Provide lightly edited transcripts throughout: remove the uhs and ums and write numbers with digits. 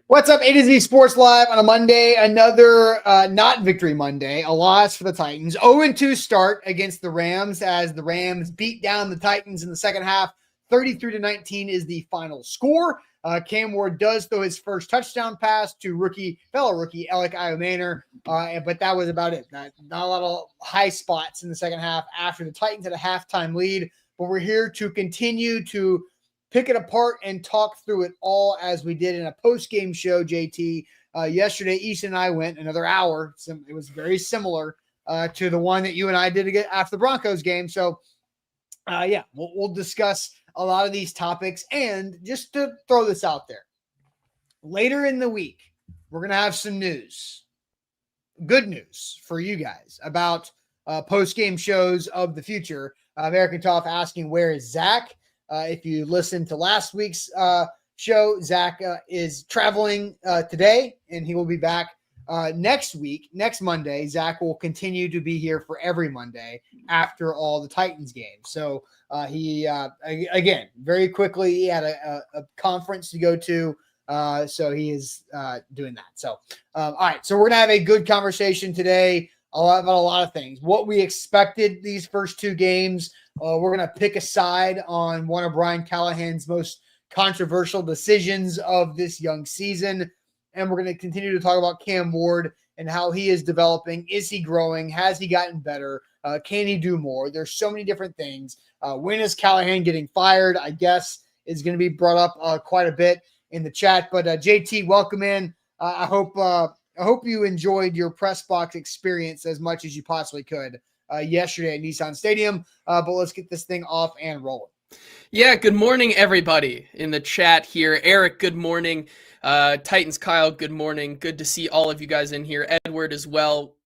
What's up, A to Z Sports Live on a Monday, another not victory Monday, a loss for the Titans. 0-2 start against the Rams as the Rams beat down the Titans in the second half. 33-19 is the final score. Cam Ward does throw his first touchdown pass to fellow rookie Alec Iomanor, but that was about it. Not a lot of high spots in the second half after the Titans had a halftime lead, but we're here to continue to pick it apart and talk through it all as we did in a post-game show, JT. Yesterday, Easton and I went another hour. It was very similar to the one that you and I did after the Broncos game. So, we'll discuss a lot of these topics. And just to throw this out there, later in the week, we're going to have some news, good news for you guys about post-game shows of the future. American Toff asking, where is Zach? If you listened to last week's show, Zach is traveling today, and he will be back next Monday. Zach will continue to be here for every Monday after all the Titans games. So he, again, very quickly, he had a conference to go to, so he is doing that. So, all right, so we're going to have a good conversation today about a lot of things. What we expected these first two games. We're going to pick a side on one of Brian Callahan's most controversial decisions of this young season. And we're going to continue to talk about Cam Ward and how he is developing. Is he growing? Has he gotten better? Can he do more? There's so many different things. When is Callahan getting fired? I guess is going to be brought up quite a bit in the chat. But JT, welcome in. I hope you enjoyed your press box experience as much as you possibly could yesterday at Nissan Stadium, but let's get this thing off and rolling. Yeah, good morning, everybody in the chat here. Eric, good morning. Titans Kyle, good morning. Good to see all of you guys in here. Edward as well.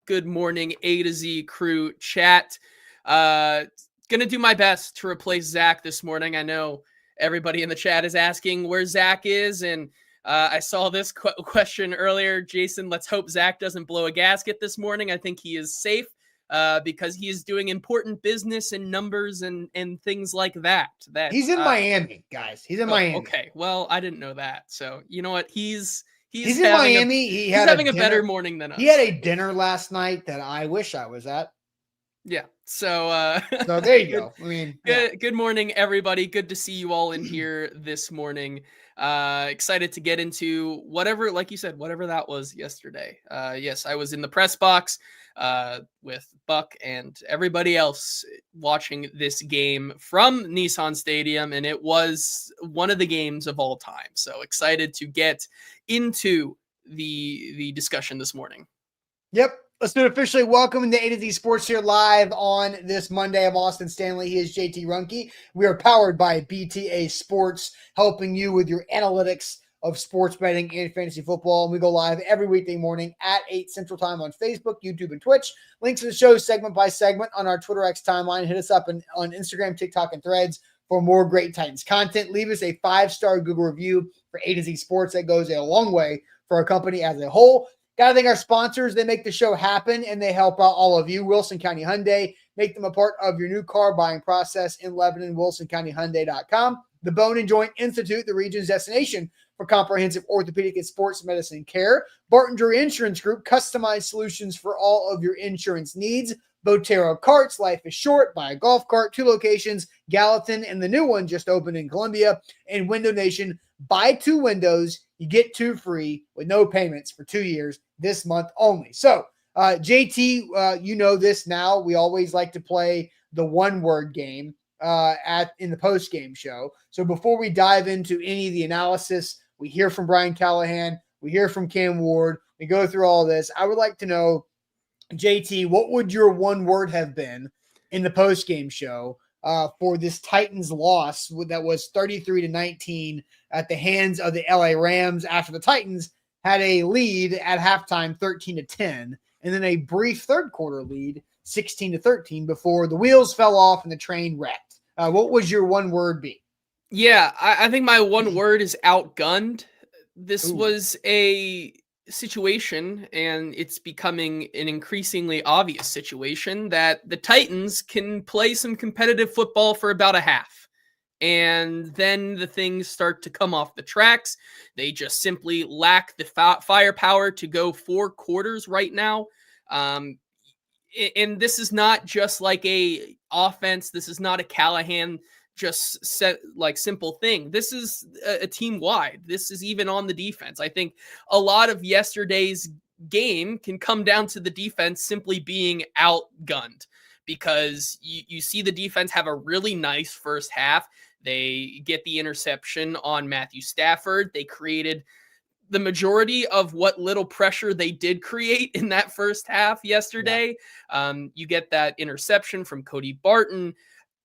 Good morning, A to Z crew chat. Gonna do my best to replace Zach this morning. I know everybody in the chat is asking where Zach is, and I saw this question earlier. Jason, let's hope Zach doesn't blow a gasket this morning. I think he is safe. Because he is doing important business and numbers and things like that. He's in Miami, guys. He's in Miami. Okay, well, I didn't know that. So you know what? He's in Miami. He's having a better morning than us. He had a dinner last night that I wish I was at. Yeah. So so there you go. I mean, good morning, everybody. Good to see you all in here this morning. Excited to get into whatever, like you said, whatever that was yesterday. Yes, I was in the press box with Buck and everybody else watching this game from Nissan Stadium, and it was one of the games of all time. So excited to get into the discussion this morning. Yep. Let's do it officially. Welcome to A to Z Sports here live on this Monday. I'm Austin Stanley. He is JT Runke. We are powered by BTA Sports, helping you with your analytics of sports betting and fantasy football. And we go live every weekday morning at 8 Central Time on Facebook, YouTube, and Twitch. Links to the show segment by segment on our Twitter X timeline. Hit us up on Instagram, TikTok, and Threads for more great Titans content. Leave us a 5-star Google review for A to Z Sports. That goes a long way for our company as a whole. Got to thank our sponsors. They make the show happen, and they help out all of you. Wilson County Hyundai. Make them a part of your new car buying process in Lebanon, WilsonCountyHyundai.com. The Bone and Joint Institute, the region's destination for comprehensive orthopedic and sports medicine care. Barton Drury Insurance Group, customized solutions for all of your insurance needs. Botero Carts, life is short. Buy a golf cart, 2 locations, Gallatin, and the new one just opened in Columbia. And Window Nation, buy 2 windows, you get 2 free with no payments for 2 years this month only. So, JT, you know this now. We always like to play the one-word game in the post-game show. So before we dive into any of the analysis, we hear from Brian Callahan, we hear from Cam Ward, we go through all this. I would like to know, JT, what would your one word have been in the post-game show for this Titans loss that was 33-19 at the hands of the LA Rams after the Titans had a lead at halftime 13-10 and then a brief third quarter lead 16-13 before the wheels fell off and the train wrecked. What would your one word be? Yeah, I think my one word is outgunned. This was a situation, and it's becoming an increasingly obvious situation, that the Titans can play some competitive football for about a half. and then the things start to come off the tracks. They just simply lack the firepower to go 4 quarters right now. And this is not just like a offense. This is not a Callahan just set like simple thing. This is a team wide. This is even on the defense. I think a lot of yesterday's game can come down to the defense simply being outgunned, because you see the defense have a really nice first half. They get the interception on Matthew Stafford. They created the majority of what little pressure they did create in that first half yesterday. Yeah. You get that interception from Cody Barton.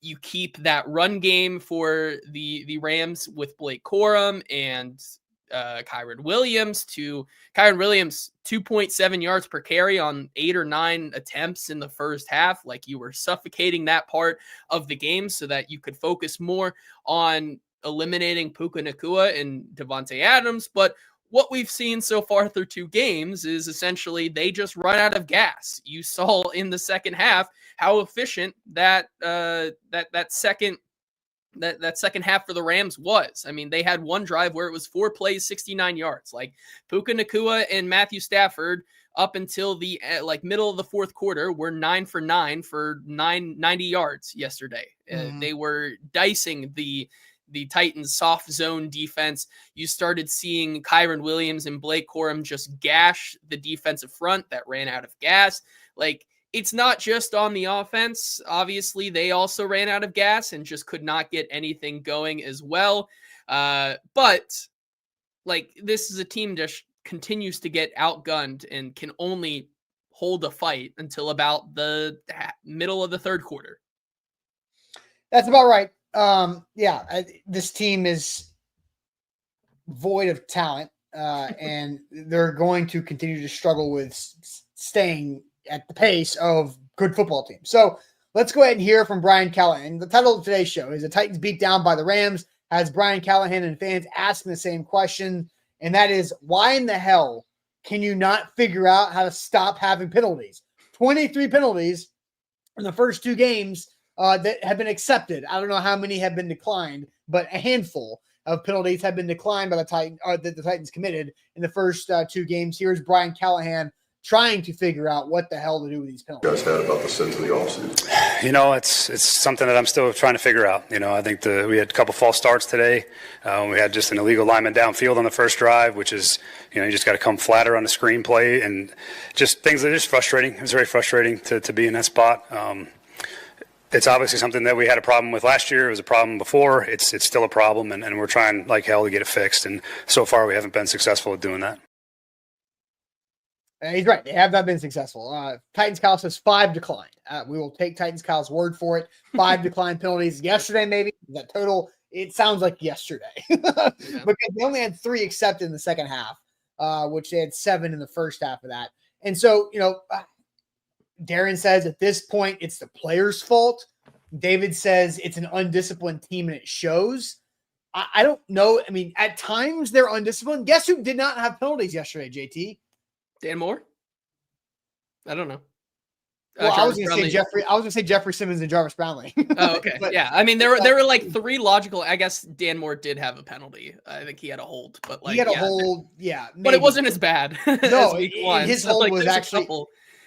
You keep that run game for the Rams with Blake Corum and Kyron Williams. Kyron Williams, 2.7 yards per carry on 8 or 9 attempts in the first half. Like, you were suffocating that part of the game so that you could focus more on eliminating Puka Nacua and Devontae Adams. But what we've seen so far through 2 games is essentially they just run out of gas. You saw in the second half how efficient that second half for the Rams was. I mean, they had one drive where it was 4 plays, 69 yards. Like, Puka Nacua and Matthew Stafford up until the middle of the fourth quarter were 9 for 9 for 90 yards yesterday. They were dicing the Titans' soft zone defense. You started seeing Kyron Williams and Blake Corum just gash the defensive front that ran out of gas. Like, it's not just on the offense. Obviously, they also ran out of gas and just could not get anything going as well. But like, this is a team that continues to get outgunned and can only hold a fight until about the middle of the third quarter. That's about right. This team is void of talent, and they're going to continue to struggle with staying at the pace of good football teams. So let's go ahead and hear from Brian Callahan. The title of today's show is "The Titans Beat Down by the Rams," has Brian Callahan and fans asking the same question, and that is, why in the hell can you not figure out how to stop having penalties? 23 penalties in the first 2 games that have been accepted. I don't know how many have been declined, but a handful of penalties have been declined by the Titans committed in the first 2 games. Here's Brian Callahan trying to figure out what the hell to do with these penalties. You guys had about the sense of the offseason? It's something that I'm still trying to figure out. I think we had a couple false starts today. We had just an illegal lineman downfield on the first drive, which is, you just got to come flatter on the screenplay, and just things that are just frustrating. It was very frustrating to be in that spot. It's obviously something that we had a problem with last year. It was a problem before. It's still a problem, and we're trying like hell to get it fixed. And so far, we haven't been successful at doing that. He's right. They have not been successful. Titans Kyle says 5 declined. We will take Titans Kyle's word for it. 5 declined penalties yesterday, maybe. That total, it sounds like yesterday. Because they only had 3 accepted in the second half, which they had 7 in the first half of that. And so, Darren says at this point it's the players' fault. David says it's an undisciplined team and it shows. I don't know. I mean, at times they're undisciplined. Guess who did not have penalties yesterday, JT? Dan Moore? I don't know. Well, I was going to say Jeffrey Simmons and Jarvis Brownlee. Oh, okay. But, yeah. I mean, there were like 3 logical. I guess Dan Moore did have a penalty. I think he had a hold, but he had a hold. Yeah, maybe. But it wasn't as bad. No, as his hold was actually.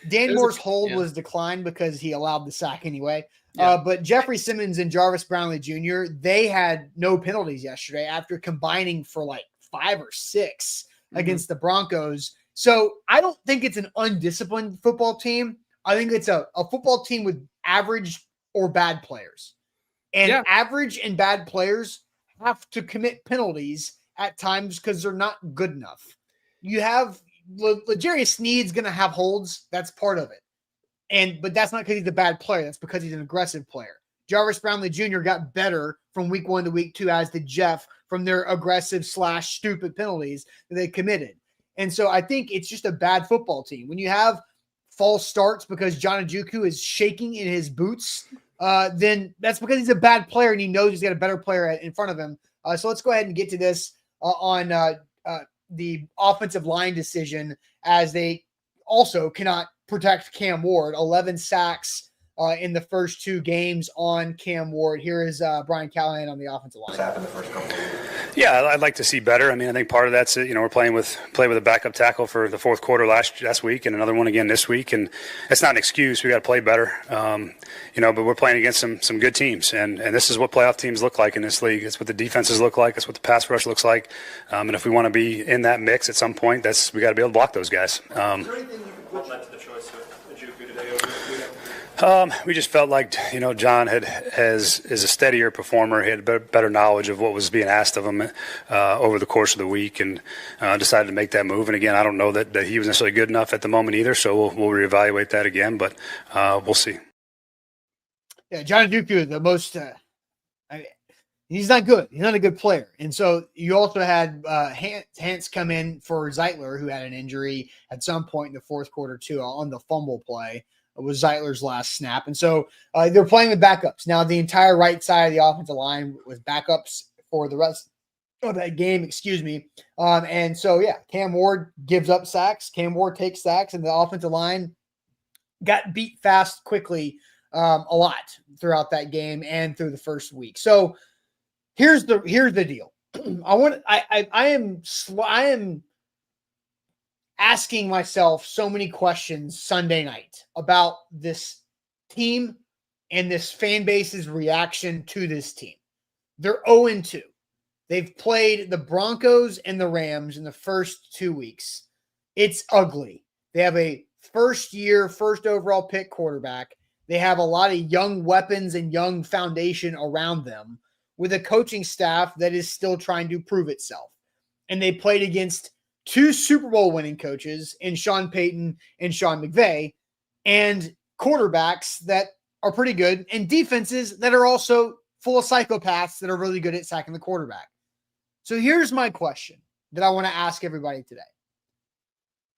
Dan Moore's hold yeah. was declined because he allowed the sack anyway. Yeah. But Jeffrey Simmons and Jarvis Brownlee Jr., they had no penalties yesterday after combining for like 5 or 6 against the Broncos. So I don't think it's an undisciplined football team. I think it's a football team with average or bad players. And average and bad players have to commit penalties at times because they're not good enough. You have L'Jarius Sneed's going to have holds. That's part of it. But that's not because he's a bad player. That's because he's an aggressive player. Jarvis Brownlee Jr. got better from week 1 to week 2, as did Jeff, from their aggressive / stupid penalties that they committed. And so I think it's just a bad football team. When you have false starts because John Njoku is shaking in his boots, then that's because he's a bad player and he knows he's got a better player in front of him. So let's go ahead and get to this on the offensive line decision, as they also cannot protect Cam Ward. 11 sacks in the first 2 games on Cam Ward. Here is Brian Callahan on the offensive line. What's happened the first couple of weeks? Yeah, I'd like to see better. I mean, I think part of that's, we're playing with a backup tackle for the fourth quarter last week and another one again this week. And that's not an excuse. We got to play better. But we're playing against some good teams. And this is what playoff teams look like in this league. It's what the defenses look like. It's what the pass rush looks like. And if we want to be in that mix at some point, we got to be able to block those guys. Is there anything you could put led to the choice of Njoku today over Njoku? We just felt like, John is a steadier performer. He had better knowledge of what was being asked of him over the course of the week and decided to make that move. And again, I don't know that he was necessarily good enough at the moment either, so we'll reevaluate that again, but we'll see. Yeah, John Njoku is the most he's not good. He's not a good player. And so you also had Hance come in for Zeitler, who had an injury at some point in the fourth quarter too on the fumble play. It was Zeitler's last snap. And so they're playing with backups. Now, the entire right side of the offensive line was backups for the rest of that game, and so, yeah, Cam Ward gives up sacks. Cam Ward takes sacks, and the offensive line got beat fast quickly a lot throughout that game and through the first week. So here's the deal. I am asking myself so many questions Sunday night about this team and this fan base's reaction to this team. They're 0-2. They've played the Broncos and the Rams in the first 2 weeks. It's ugly. They have a first overall pick quarterback. They have a lot of young weapons and young foundation around them with a coaching staff that is still trying to prove itself. And they played against 2 Super Bowl winning coaches in Sean Payton and Sean McVay, and quarterbacks that are pretty good, and defenses that are also full of psychopaths that are really good at sacking the quarterback. So here's my question that I want to ask everybody today.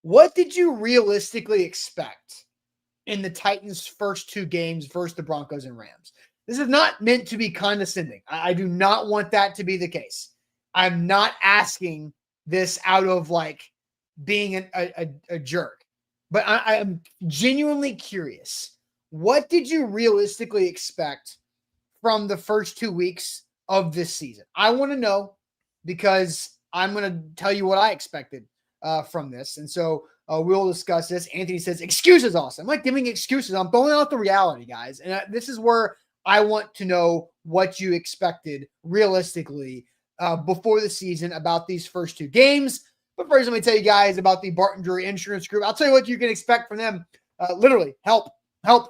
What did you realistically expect in the Titans' first 2 games versus the Broncos and Rams? This is not meant to be condescending. I do not want that to be the case. I'm not asking this out of being a jerk, but I am genuinely curious. What did you realistically expect from the first 2 weeks of this season? I want to know, because I'm going to tell you what I expected from this. And so we'll discuss this. Anthony says, excuses, Austin. I'm not giving excuses. I'm throwing out the reality, guys. And this is where I want to know what you expected realistically before the season about these first 2 games. But first, let me tell you guys about the Barton Drury Insurance Group. I'll tell you what you can expect from them. Literally, help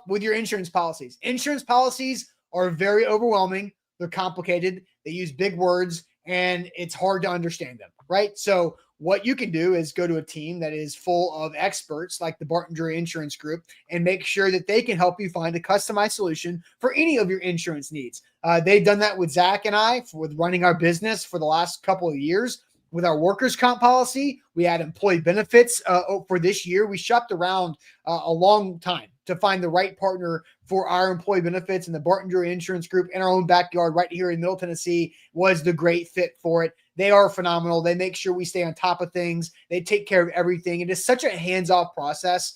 with your insurance policies. Insurance policies are very overwhelming. They're complicated. They use big words, and it's hard to understand them, right? So what you can do is go to a team that is full of experts like the Barton Drury Insurance Group and make sure that they can help you find a customized solution for any of your insurance needs. They've done that with Zach and I with running our business for the last couple of years. With our workers' comp policy, we had employee benefits for this year. We shopped around a long time to find the right partner for our employee benefits, and the Barton Drury Insurance Group in our own backyard right here in Middle Tennessee was the great fit for it. They are phenomenal. They make sure we stay on top of things. They take care of everything. It is such a hands-off process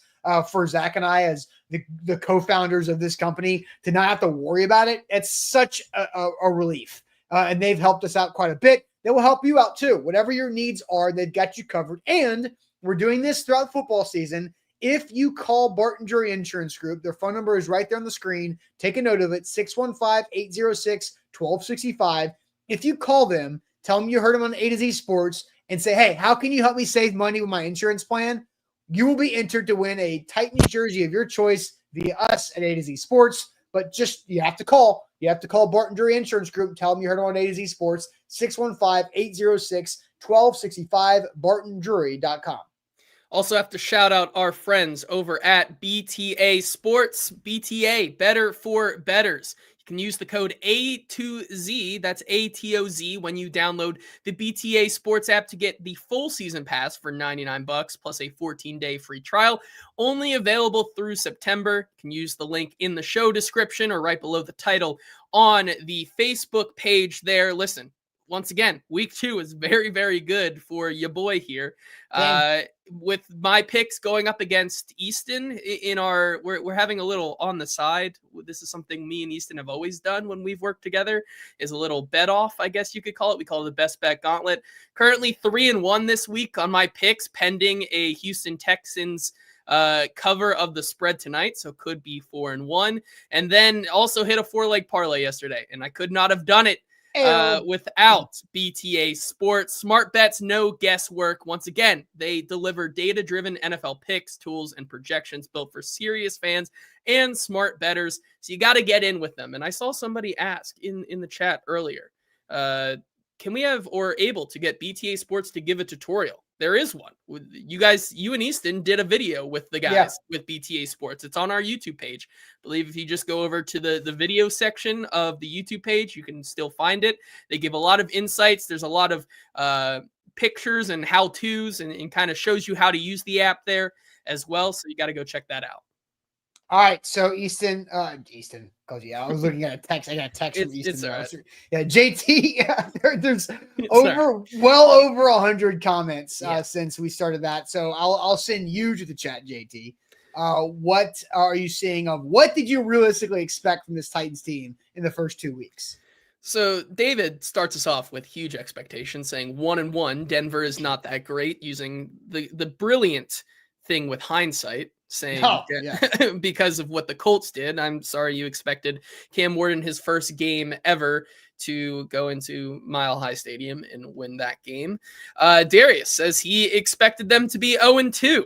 for Zach and I as the co-founders of this company to not have to worry about it. It's such a relief. And they've helped us out quite a bit. They will help you out too. Whatever your needs are, they've got you covered. And we're doing this throughout football season. If you call Barton Drury Insurance Group, their phone number is right there on the screen. Take a note of it, 615-806-1265. If you call them, tell them you heard them on A to Z Sports and say, hey, how can you help me save money with my insurance plan? You will be entered to win a Titans jersey of your choice via us at A to Z Sports. But you have to call. You have to call Barton Drury Insurance Group. Tell them you heard them on A to Z Sports, 615-806-1265, bartondrury.com. Also have to shout out our friends over at BTA Sports. BTA, better for betters. You can use the code A2Z, that's ATOZ, when you download the BTA Sports app to get the full season pass for $99 plus a 14-day free trial. Only available through September. You can use the link in the show description or right below the title on the Facebook page there. Listen, once again, week 2 is very, very good for your boy here. Same. With my picks going up against Easton in our, we're having a little on the side. This is something me and Easton have always done when we've worked together, is a little bet off, I guess you could call it. We call it the best bet gauntlet. Currently 3-1 this week on my picks, pending a Houston Texans cover of the spread tonight, so could be 4-1. And then also hit a 4-leg parlay yesterday, and I could not have done it without BTA Sports. Smart bets, no guesswork. Once again, they deliver data-driven NFL picks, tools, and projections built for serious fans and smart bettors. So you got to get in with them. And I saw somebody ask in the chat earlier, can we have or able to get BTA Sports to give a tutorial? There is one. You guys, you and Easton did a video with the guys with BTA Sports. It's on our YouTube page. I believe if you just go over to the video section of the YouTube page, you can still find it. They give a lot of insights. There's a lot of pictures and how-tos and kind of shows you how to use the app there as well. So you got to go check that out. All right, so Easton, because I was looking at a text. I got a text from Easton. It's all right. Yeah, JT. Yeah, there's All well over 100 comments Yeah. since we started that. So I'll send you to the chat, JT. What are you seeing of what did you realistically expect from this Titans team in the first 2 weeks? So David starts us off with huge expectations, saying 1-1. Denver is not that great, using the brilliant thing with hindsight, saying because of what the Colts did. I'm sorry you expected Cam Ward his first game ever to go into Mile High Stadium and win that game. Darius says he expected them to be 0-2.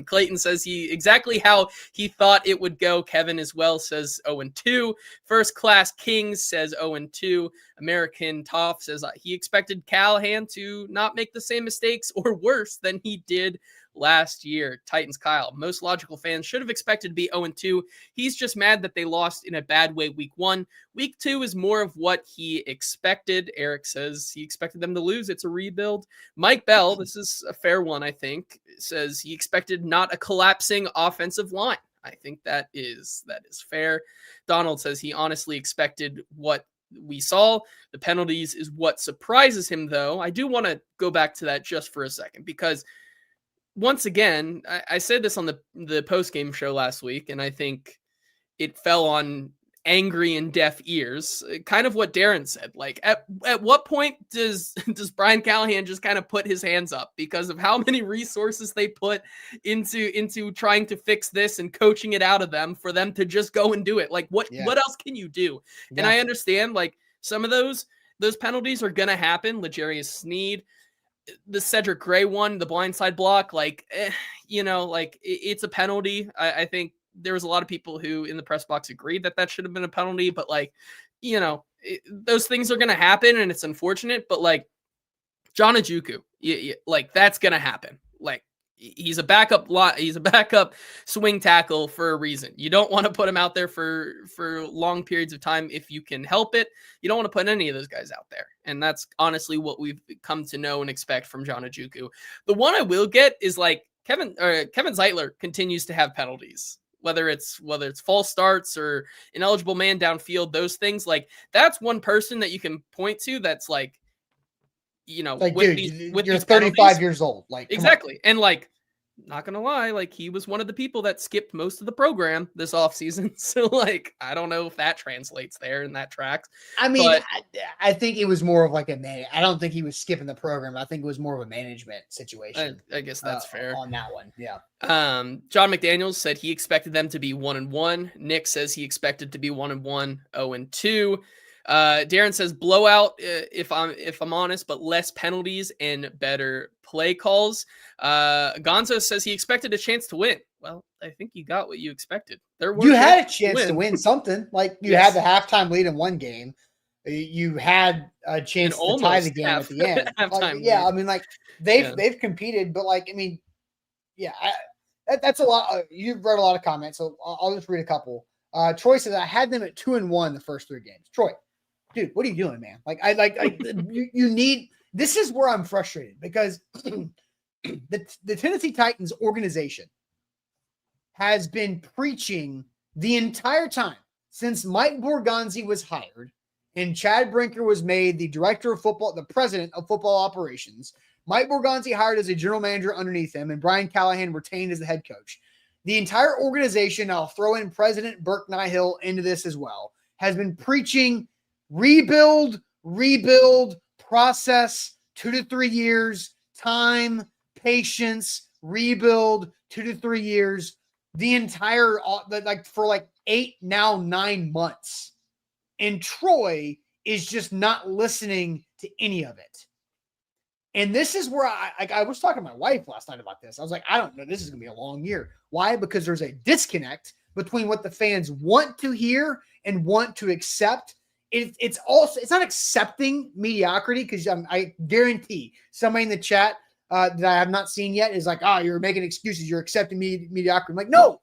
Clayton says exactly how he thought it would go. Kevin as well says 0-2. First Class Kings says 0-2. American Toff says he expected Callahan to not make the same mistakes or worse than he did last year. Titans Kyle, most logical fans should have expected to be 0-2. He's just mad that they lost in a bad way week 1. Week 2 is more of what he expected. Eric says he expected them to lose. It's a rebuild. Mike Bell, this is a fair one, I think, says he expected not a collapsing offensive line. I think that is fair. Donald says he honestly expected what we saw. The penalties is what surprises him, though. I do want to go back to that just for a second, because once again, I said this on the post-game show last week, and I think it fell on angry and deaf ears. Kind of what Darren said. Like, at what point does Brian Callahan just kind of put his hands up because of how many resources they put into trying to fix this and coaching it out of them for them to just go and do it? Like, what else can you do? Yeah. And I understand, like, some of those penalties are gonna happen. L'Jarius Sneed, the Cedric Gray one, the blindside block, like, it's a penalty. I think there was a lot of people who in the press box agreed that should have been a penalty, but like, those things are going to happen and it's unfortunate, but like John Ojukwu, like that's going to happen. Like he's a backup swing tackle for a reason. You don't want to put him out there for long periods of time if you can help it. You don't want to put any of those guys out there. And that's honestly what we've come to know and expect from John Ojukwu. The one I will get is like Kevin Zeitler continues to have penalties, whether it's false starts or ineligible man downfield, those things. Like that's one person that you can point to that's like, like, with you're these 35 penalties. years old. Like, exactly. And like, not gonna lie, like he was one of the people that skipped most of the program this offseason. So like, I don't know if that translates there and that tracks. I mean, I think it was more of like I don't think he was skipping the program. I think it was more of a management situation. I guess that's fair on that one. Yeah. John McDaniels said he expected them to be 1-1. Nick says he expected to be 1-1, 0-2. Darren says blowout, if I'm honest, but less penalties and better play calls. Gonzo says he expected a chance to win. Well, I think you got what you expected. You had a chance to win something. Like you had the halftime lead in one game. You had a chance to tie the game at the end. I mean, like they've competed, but like, I mean, that's a lot. You've read a lot of comments, so I'll just read a couple. Troy says I had them at 2-1 the first 3 games. Troy, dude, what are you doing, man? Like, you need. This is where I'm frustrated because the Tennessee Titans organization has been preaching the entire time since Mike Borgonzi was hired and Chad Brinker was made the the president of football operations. Mike Borgonzi hired as a general manager underneath him, and Brian Callahan retained as the head coach. The entire organization, I'll throw in President Burke Nihill into this as well, has been preaching rebuild, process, 2 to 3 years, time, patience, rebuild, 2 to 3 years, the entire, for 8, now 9 months. And Troy is just not listening to any of it. And this is where I was talking to my wife last night about this. I was like, I don't know. This is going to be a long year. Why? Because there's a disconnect between what the fans want to hear and want to accept. It's not accepting mediocrity, because I guarantee somebody in the chat that I have not seen yet is like, oh, you're making excuses. You're accepting mediocrity. I'm like, no,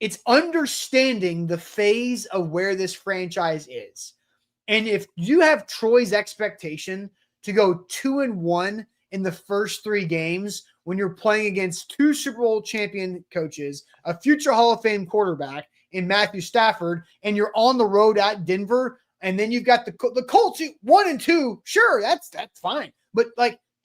it's understanding the phase of where this franchise is. And if you have Troy's expectation to go 2-1 in the first 3 games when you're playing against 2 Super Bowl champion coaches, a future Hall of Fame quarterback in Matthew Stafford, and you're on the road at Denver, and then you've got the Colts 1-2, sure, that's fine. But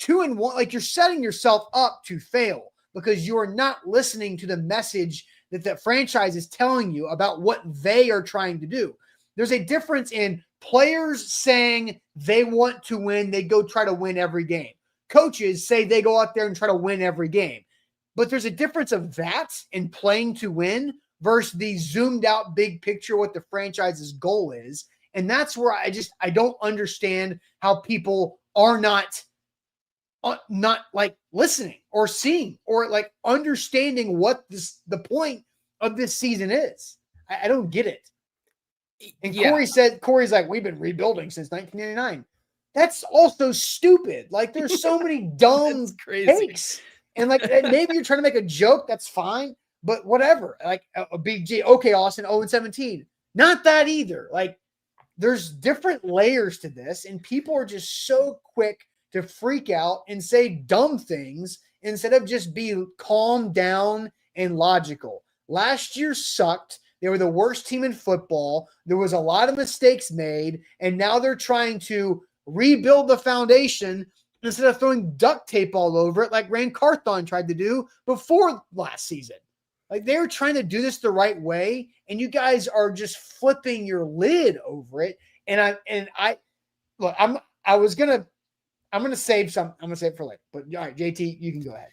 2-1, you're setting yourself up to fail because you are not listening to the message that the franchise is telling you about what they are trying to do. There's a difference in players saying they want to win, they go try to win every game. Coaches say they go out there and try to win every game. But there's a difference of that and playing to win versus the zoomed out big picture, what the franchise's goal is. And that's where I don't understand how people are not listening or seeing or understanding what the point of this season is. I don't get it. And Corey's like, we've been rebuilding since 1989. That's also stupid. There's so many dumb takes. And maybe you're trying to make a joke. That's fine. But whatever. A big G. Okay, Austin, 0-17. Not that either. There's different layers to this. And people are just so quick to freak out and say dumb things instead of just be calm down and logical. Last year sucked. They were the worst team in football. There was a lot of mistakes made, and now they're trying to rebuild the foundation instead of throwing duct tape all over it like Rand Carthon tried to do before last season. They were trying to do this the right way, and you guys are just flipping your lid over it. I'm gonna save some. I'm gonna save it for later. But all right, JT, you can go ahead.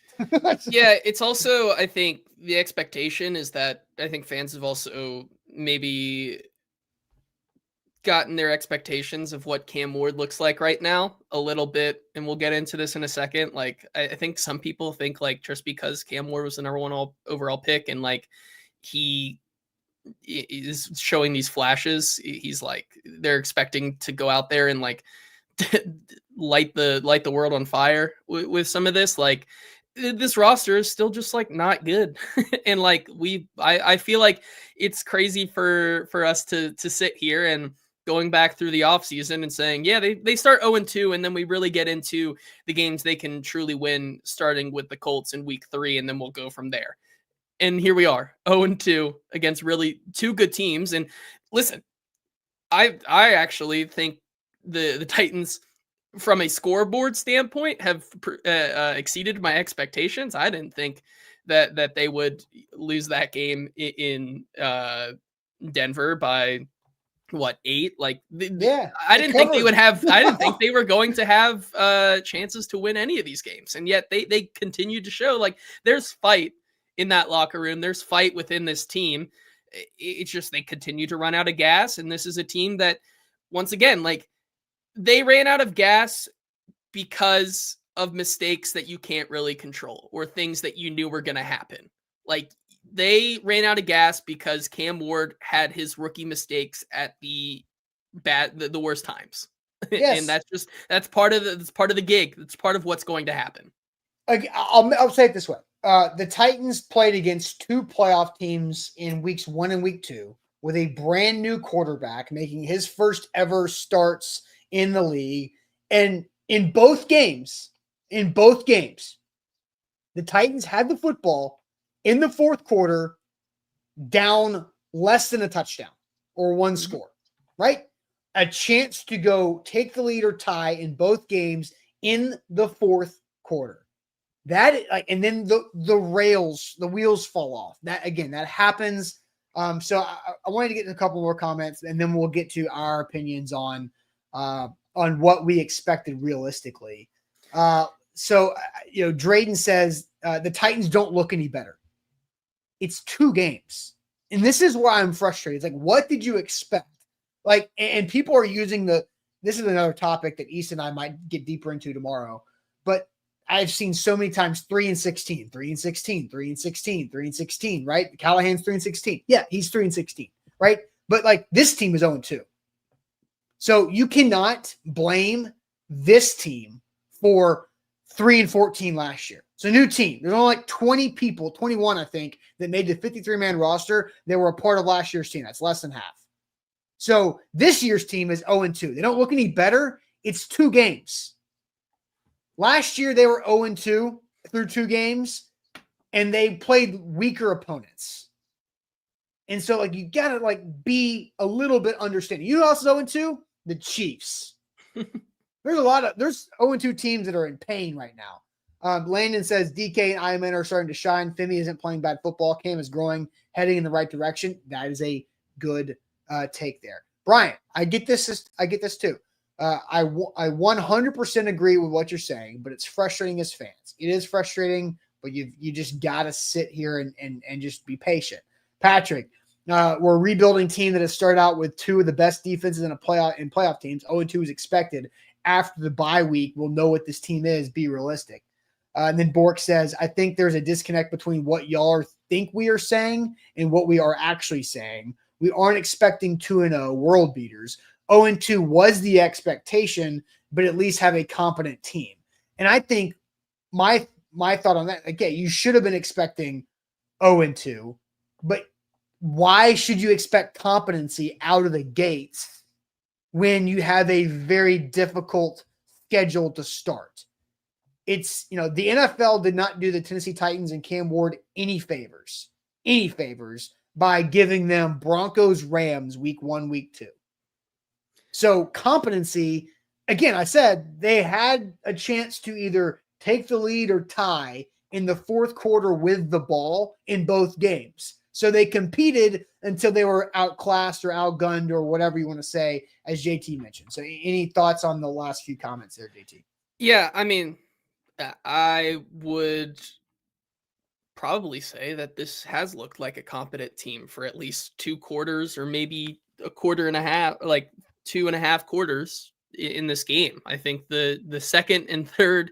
Yeah, it's also, I think the expectation is that I think fans have also maybe gotten their expectations of what Cam Ward looks like right now a little bit, and we'll get into this in a second. I think some people think just because Cam Ward was the number 1 overall pick and he is showing these flashes, he's they're expecting to go out there and light the world on fire with some of this. This roster is still just not good. And I feel like it's crazy for us to sit here and going back through the offseason and saying, yeah, they start 0-2, and then we really get into the games they can truly win, starting with the Colts in week 3, and then we'll go from there. And here we are, 0-2 against really 2 good teams. And listen, I actually think the Titans, from a scoreboard standpoint, have exceeded my expectations. I didn't think that they would lose that game in Denver by 8? I didn't think they would have. I didn't think they were going to have chances to win any of these games, and yet they continued to show there's fight in that locker room. There's fight within this team. It's just they continue to run out of gas, and this is a team that, once again, they ran out of gas because of mistakes that you can't really control or things that you knew were going to happen. They ran out of gas because Cam Ward had his rookie mistakes at the worst times. Yes. And that's part of the gig. That's part of what's going to happen. I'll say it this way. The Titans played against 2 playoff teams in weeks 1 and week 2 with a brand new quarterback making his first ever starts in the league. And in both games, the Titans had the football in the fourth quarter down less than a touchdown or 1 score, right? a chance to go take the lead or tie in both games in the fourth quarter. That and then the wheels fall off. That happens. So I wanted to get in a couple more comments, and then we'll get to our opinions on what we expected realistically. Drayden says the Titans don't look any better. It's 2 games, and this is where I'm frustrated. It's like, what did you expect? Like, and people are using this is another topic that East and I might get deeper into tomorrow, but I've seen so many times 3-16, 3-16, 3-16, 3-16, right? Callahan's 3-16. Yeah, he's 3-16, right? But like this team is 0-2. So you cannot blame this team for 3-14 last year. It's a new team. There's only like 20 people, 21, I think, that made the 53-man roster that were a part of last year's team. That's less than half. So this year's team is 0-2. They don't look any better. It's 2 games. Last year, they were 0-2 through 2 games, and they played weaker opponents. And so, like, you got to, like, be a little bit understanding. You know who else is 0-2? The Chiefs. There's 0-2 teams that are in pain right now. Landon says DK and Iman are starting to shine. Femi isn't playing bad football. Cam is growing, heading in the right direction. That is a good take there. Brian, I get this too. I 100% agree with what you're saying, but it's frustrating as fans. It is frustrating, but you just got to sit here and just be patient. Patrick, we're a rebuilding team that has started out with 2 of the best defenses in playoff teams. 0-2 is expected. After the bye week, we'll know what this team is. Be realistic. And then Bork says, I think there's a disconnect between what y'all think we are saying and what we are actually saying. We aren't expecting 2-0 world beaters. 0-2 was the expectation, but at least have a competent team. And I think my thought on that, again, you should have been expecting 0-2, but why should you expect competency out of the gates when you have a very difficult schedule to start? It's, the NFL did not do the Tennessee Titans and Cam Ward any favors by giving them Broncos Rams week 1, week 2. So competency, again, I said they had a chance to either take the lead or tie in the fourth quarter with the ball in both games. So they competed until they were outclassed or outgunned or whatever you want to say, as JT mentioned. So any thoughts on the last few comments there, JT? Yeah, I mean, I would probably say that this has looked like a competent team for at least 2 quarters or maybe a quarter and a half, like 2.5 quarters in this game. I think the second and third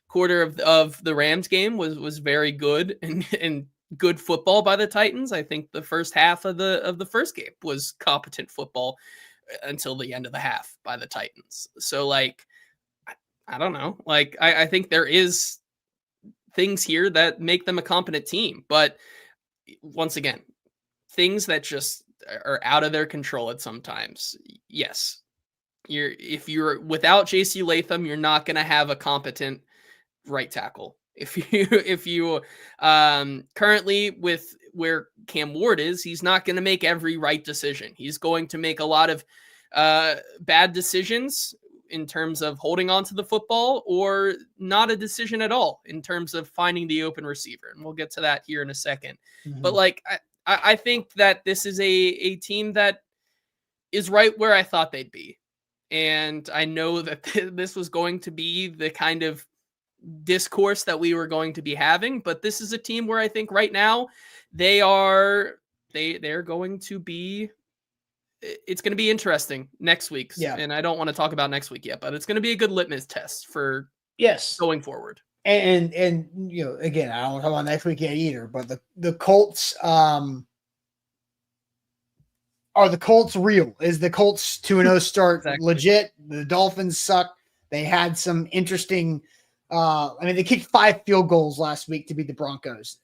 quarter of the Rams game was very good and good football by the Titans. I think the first half of the first game was competent football until the end of the half by the Titans. So like, I don't know. Like, I think there is things here that make them a competent team, but once again, things that just are out of their control at sometimes. Yes. If you're without JC Latham, you're not going to have a competent right tackle. If you currently with where Cam Ward is, he's not going to make every right decision. He's going to make a lot of bad decisions in terms of holding on to the football, or not a decision at all in terms of finding the open receiver. And we'll get to that here in a second. Mm-hmm. But like, I think that this is a team that is right where I thought they'd be. And I know that this was going to be the kind of discourse that we were going to be having, but this is a team where I think right now they're going to be, it's going to be interesting next week. Yeah. And I don't want to talk about next week yet, but it's going to be a good litmus test for going forward. And again, I don't want to talk about next week yet either, but the Colts, are the Colts real? Is the Colts 2-0 start exactly legit? The Dolphins suck. They had some interesting, they kicked 5 field goals last week to beat the Broncos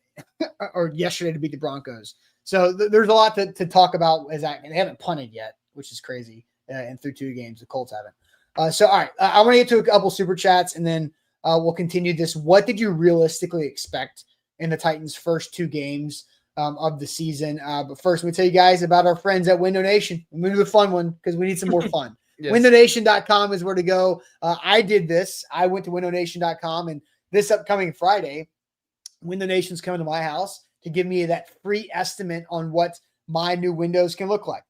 or yesterday to beat the Broncos. So there's a lot to talk about as that, and they haven't punted yet, which is crazy. And through 2 games, the Colts haven't. So, all right, I want to get to a couple super chats, and then we'll continue this. What did you realistically expect in the Titans' first 2 games of the season? But first, let me tell you guys about our friends at Window Nation. I'm going to do the fun one because we need some more fun. Yes. WindowNation.com is where to go. I did this. I went to WindowNation.com, and this upcoming Friday, Window Nation's coming to my house to give me that free estimate on what my new windows can look like.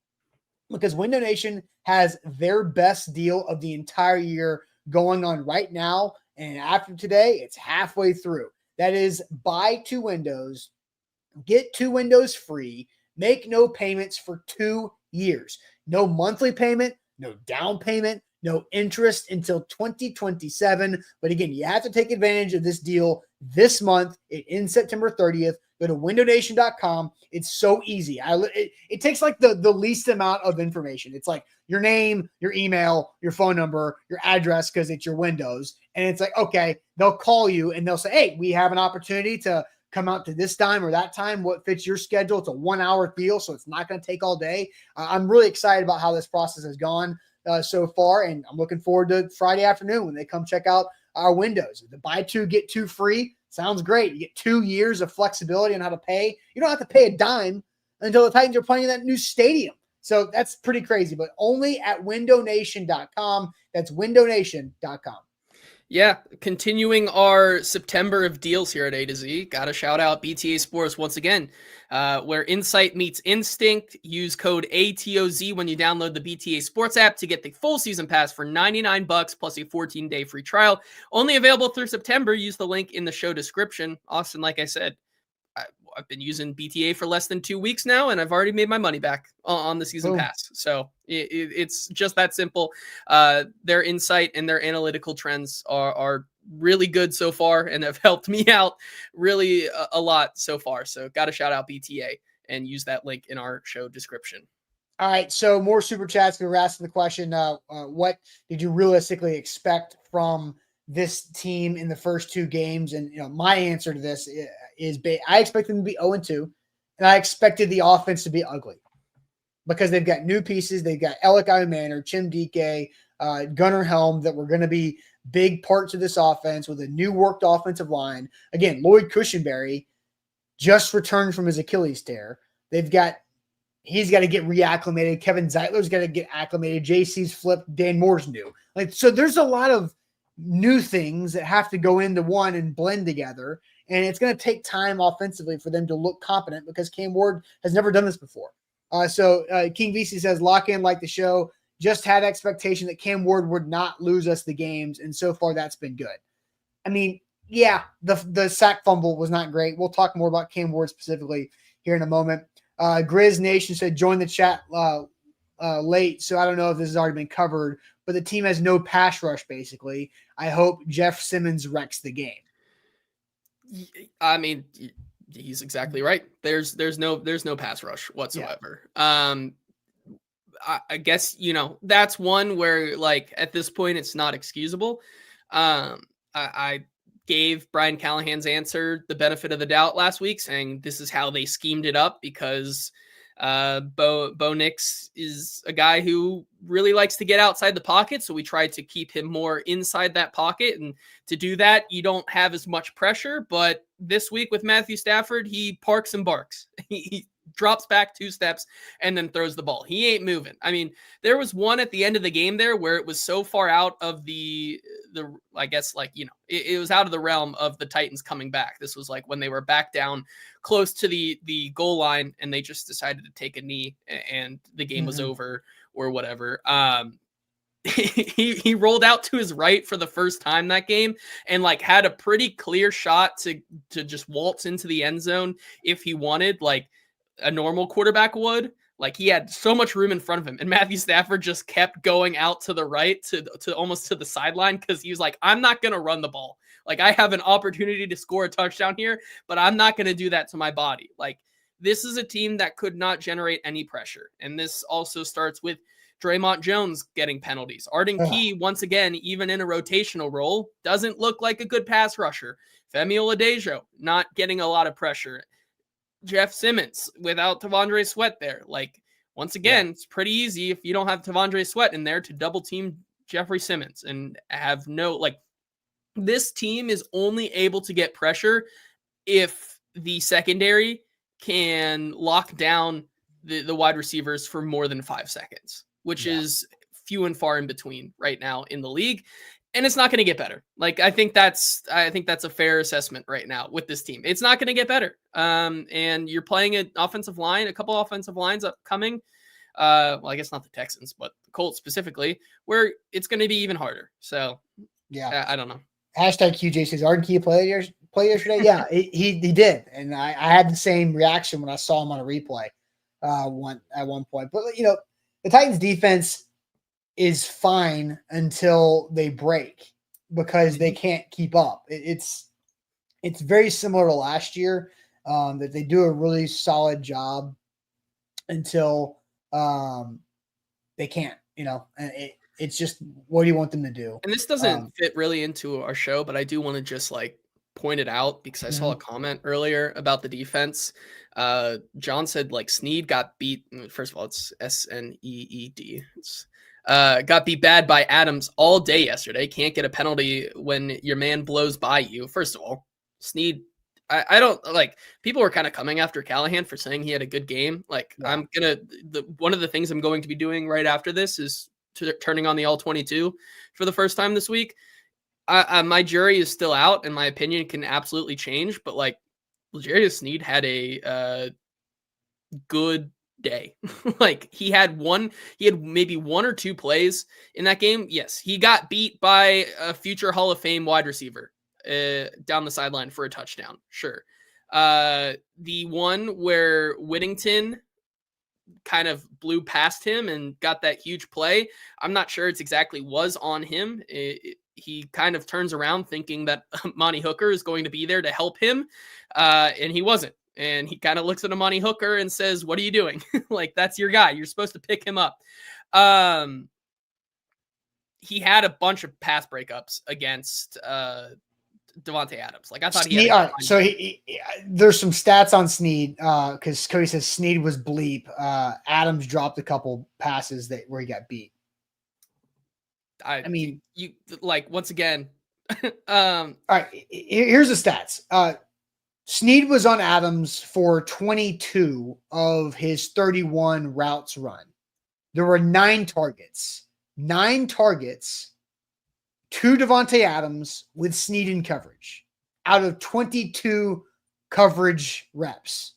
Because Window Nation has their best deal of the entire year going on right now. And after today, it's halfway through. That is, buy 2 windows, get 2 windows free, make no payments for 2 years. No monthly payment, no down payment, no interest until 2027. But again, you have to take advantage of this deal this month. It ends September 30th. Go to windownation.com. It's so easy. It takes like the least amount of information. It's like your name, your email, your phone number, your address, because it's your windows. And it's like, okay, they'll call you and they'll say, hey, we have an opportunity to come out to this time or that time. What fits your schedule? It's a 1-hour deal, so it's not going to take all day. I'm really excited about how this process has gone so far, and I'm looking forward to Friday afternoon when they come check out our windows. The buy 2, get 2 free sounds great. You get 2 years of flexibility on how to pay. You don't have to pay a dime until the Titans are playing in that new stadium. So that's pretty crazy, but only at windownation.com. That's windownation.com. Yeah, continuing our September of deals here at A to Z. Got to shout out BTA Sports once again, where insight meets instinct. Use code ATOZ when you download the BTA Sports app to get the full season pass for $99 plus a 14-day free trial. Only available through September. Use the link in the show description. Austin, like I said, I've been using BTA for less than 2 weeks now, and I've already made my money back on the season pass. So it's just that simple. Their insight and their analytical trends are really good so far and have helped me out really a lot so far. So got to shout out BTA and use that link in our show description. All right, so more super chats. We were asking the question, what did you realistically expect from this team in the first 2 games? And my answer to this is I expect them to be 0-2, and I expected the offense to be ugly because they've got new pieces. They've got Alec Manor, Chim Dike, Gunnar Helm that were going to be big parts of this offense with a new worked offensive line. Again, Lloyd Cushenberry just returned from his Achilles tear. He's got to get reacclimated. Kevin Zeitler's got to get acclimated. JC's flipped. Dan Moore's new. So there's a lot of new things that have to go into one and blend together. And it's going to take time offensively for them to look competent because Cam Ward has never done this before. So King VC says, lock in like the show. Just had expectation that Cam Ward would not lose us the games. And so far that's been good. I mean, yeah, the sack fumble was not great. We'll talk more about Cam Ward specifically here in a moment. Grizz Nation said, join the chat late. So I don't know if this has already been covered, but the team has no pass rush, basically. I hope Jeff Simmons wrecks the game. I mean, he's exactly right. There's no pass rush whatsoever. Yeah. I guess, that's one where, like, at this point, it's not excusable. I gave Brian Callahan's answer the benefit of the doubt last week, saying this is how they schemed it up because Bo Nix is a guy who really likes to get outside the pocket. So we tried to keep him more inside that pocket. And to do that, you don't have as much pressure. But this week with Matthew Stafford, he parks and barks. He drops back 2 steps and then throws the ball. He ain't moving. I mean, there was one at the end of the game there where it was so far out of the I guess, like, it was out of the realm of the Titans coming back. This was like when they were back down close to the goal line and they just decided to take a knee and the game was over or whatever. He rolled out to his right for the first time that game and like had a pretty clear shot to just waltz into the end zone if he wanted, like a normal quarterback would. Like, he had so much room in front of him, and Matthew Stafford just kept going out to the right to almost to the sideline because he was like, I'm not going to run the ball. Like, I have an opportunity to score a touchdown here, but I'm not going to do that to my body. Like, this is a team that could not generate any pressure. And this also starts with Draymond Jones getting penalties. Arden Key, once again, even in a rotational role, doesn't look like a good pass rusher. Femi Oladejo not getting a lot of pressure. Jeff Simmons without Tavondre Sweat there. Like, once again, it's pretty easy if you don't have Tavondre Sweat in there to double team Jeffrey Simmons and have this team is only able to get pressure if the secondary can lock down the wide receivers for more than 5 seconds, which is few and far in between right now in the league. And it's not going to get better. Like, I think that's a fair assessment right now with this team. It's not going to get better. And you're playing a couple offensive lines upcoming. Well, I guess not the Texans, but the Colts specifically, where it's going to be even harder. So yeah, I don't know. Hashtag QJ says, Arden Key play yesterday? Yeah, he did. And I had the same reaction when I saw him on a replay at one point. But, the Titans defense is fine until they break because they can't keep up. It's very similar to last year, that they do a really solid job until they can't, and it's just, what do you want them to do? And this doesn't fit really into our show, but I do want to just point it out because I saw a comment earlier about the defense. John said Sneed got beat. First of all, it's Sneed. Got beat bad by Adams all day yesterday. Can't get a penalty when your man blows by you. First of all, Sneed, I don't people were kind of coming after Callahan for saying he had a good game. I'm one of the things I'm going to be doing right after this is turning on the all 22 for the first time this week. My jury is still out, and my opinion can absolutely change. But L'Jarius Sneed had a good day. He had maybe one or two plays in that game. Yes, he got beat by a future Hall of Fame wide receiver down the sideline for a touchdown. Sure. The one where Whittington kind of blew past him and got that huge play, I'm not sure it's exactly was on him. He kind of turns around thinking that Monty Hooker is going to be there to help him, and he wasn't. And he kind of looks at Amani Hooker and says, "What are you doing? That's your guy. You're supposed to pick him up." He had a bunch of pass breakups against Devontae Adams. I thought he had. So there's some stats on Sneed because Cody says Sneed was bleep. Adams dropped a couple passes where he got beat. I mean, you once again. All right, here's the stats. Sneed was on Adams for 22 of his 31 routes run. There were 9 targets. 9 targets to Devontae Adams with Sneed in coverage out of 22 coverage reps.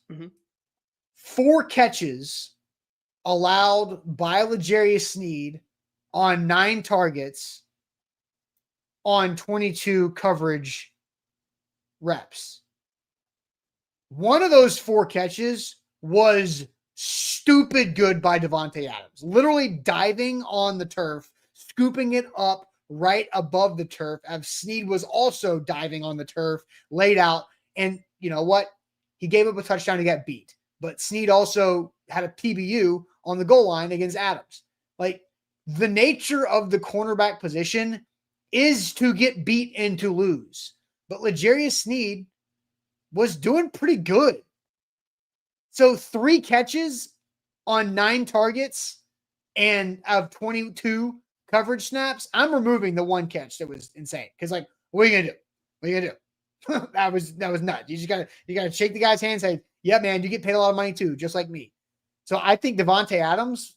4 catches allowed by L'Jarius Sneed on 9 targets on 22 coverage reps. One of those 4 catches was stupid good by Devontae Adams, literally diving on the turf, scooping it up right above the turf, as Sneed was also diving on the turf, laid out. And you know what? He gave up a touchdown to get beat. But Sneed also had a PBU on the goal line against Adams. The nature of the cornerback position is to get beat and to lose. But L'Jarius Sneed was doing pretty good. So 3 catches on 9 targets and of 22 coverage snaps. I'm removing the 1 catch that was insane. Because what are you gonna do? What are you gonna do? that was nuts. You gotta shake the guy's hand and say, yeah, man, you get paid a lot of money too, just like me. So I think Devontae Adams,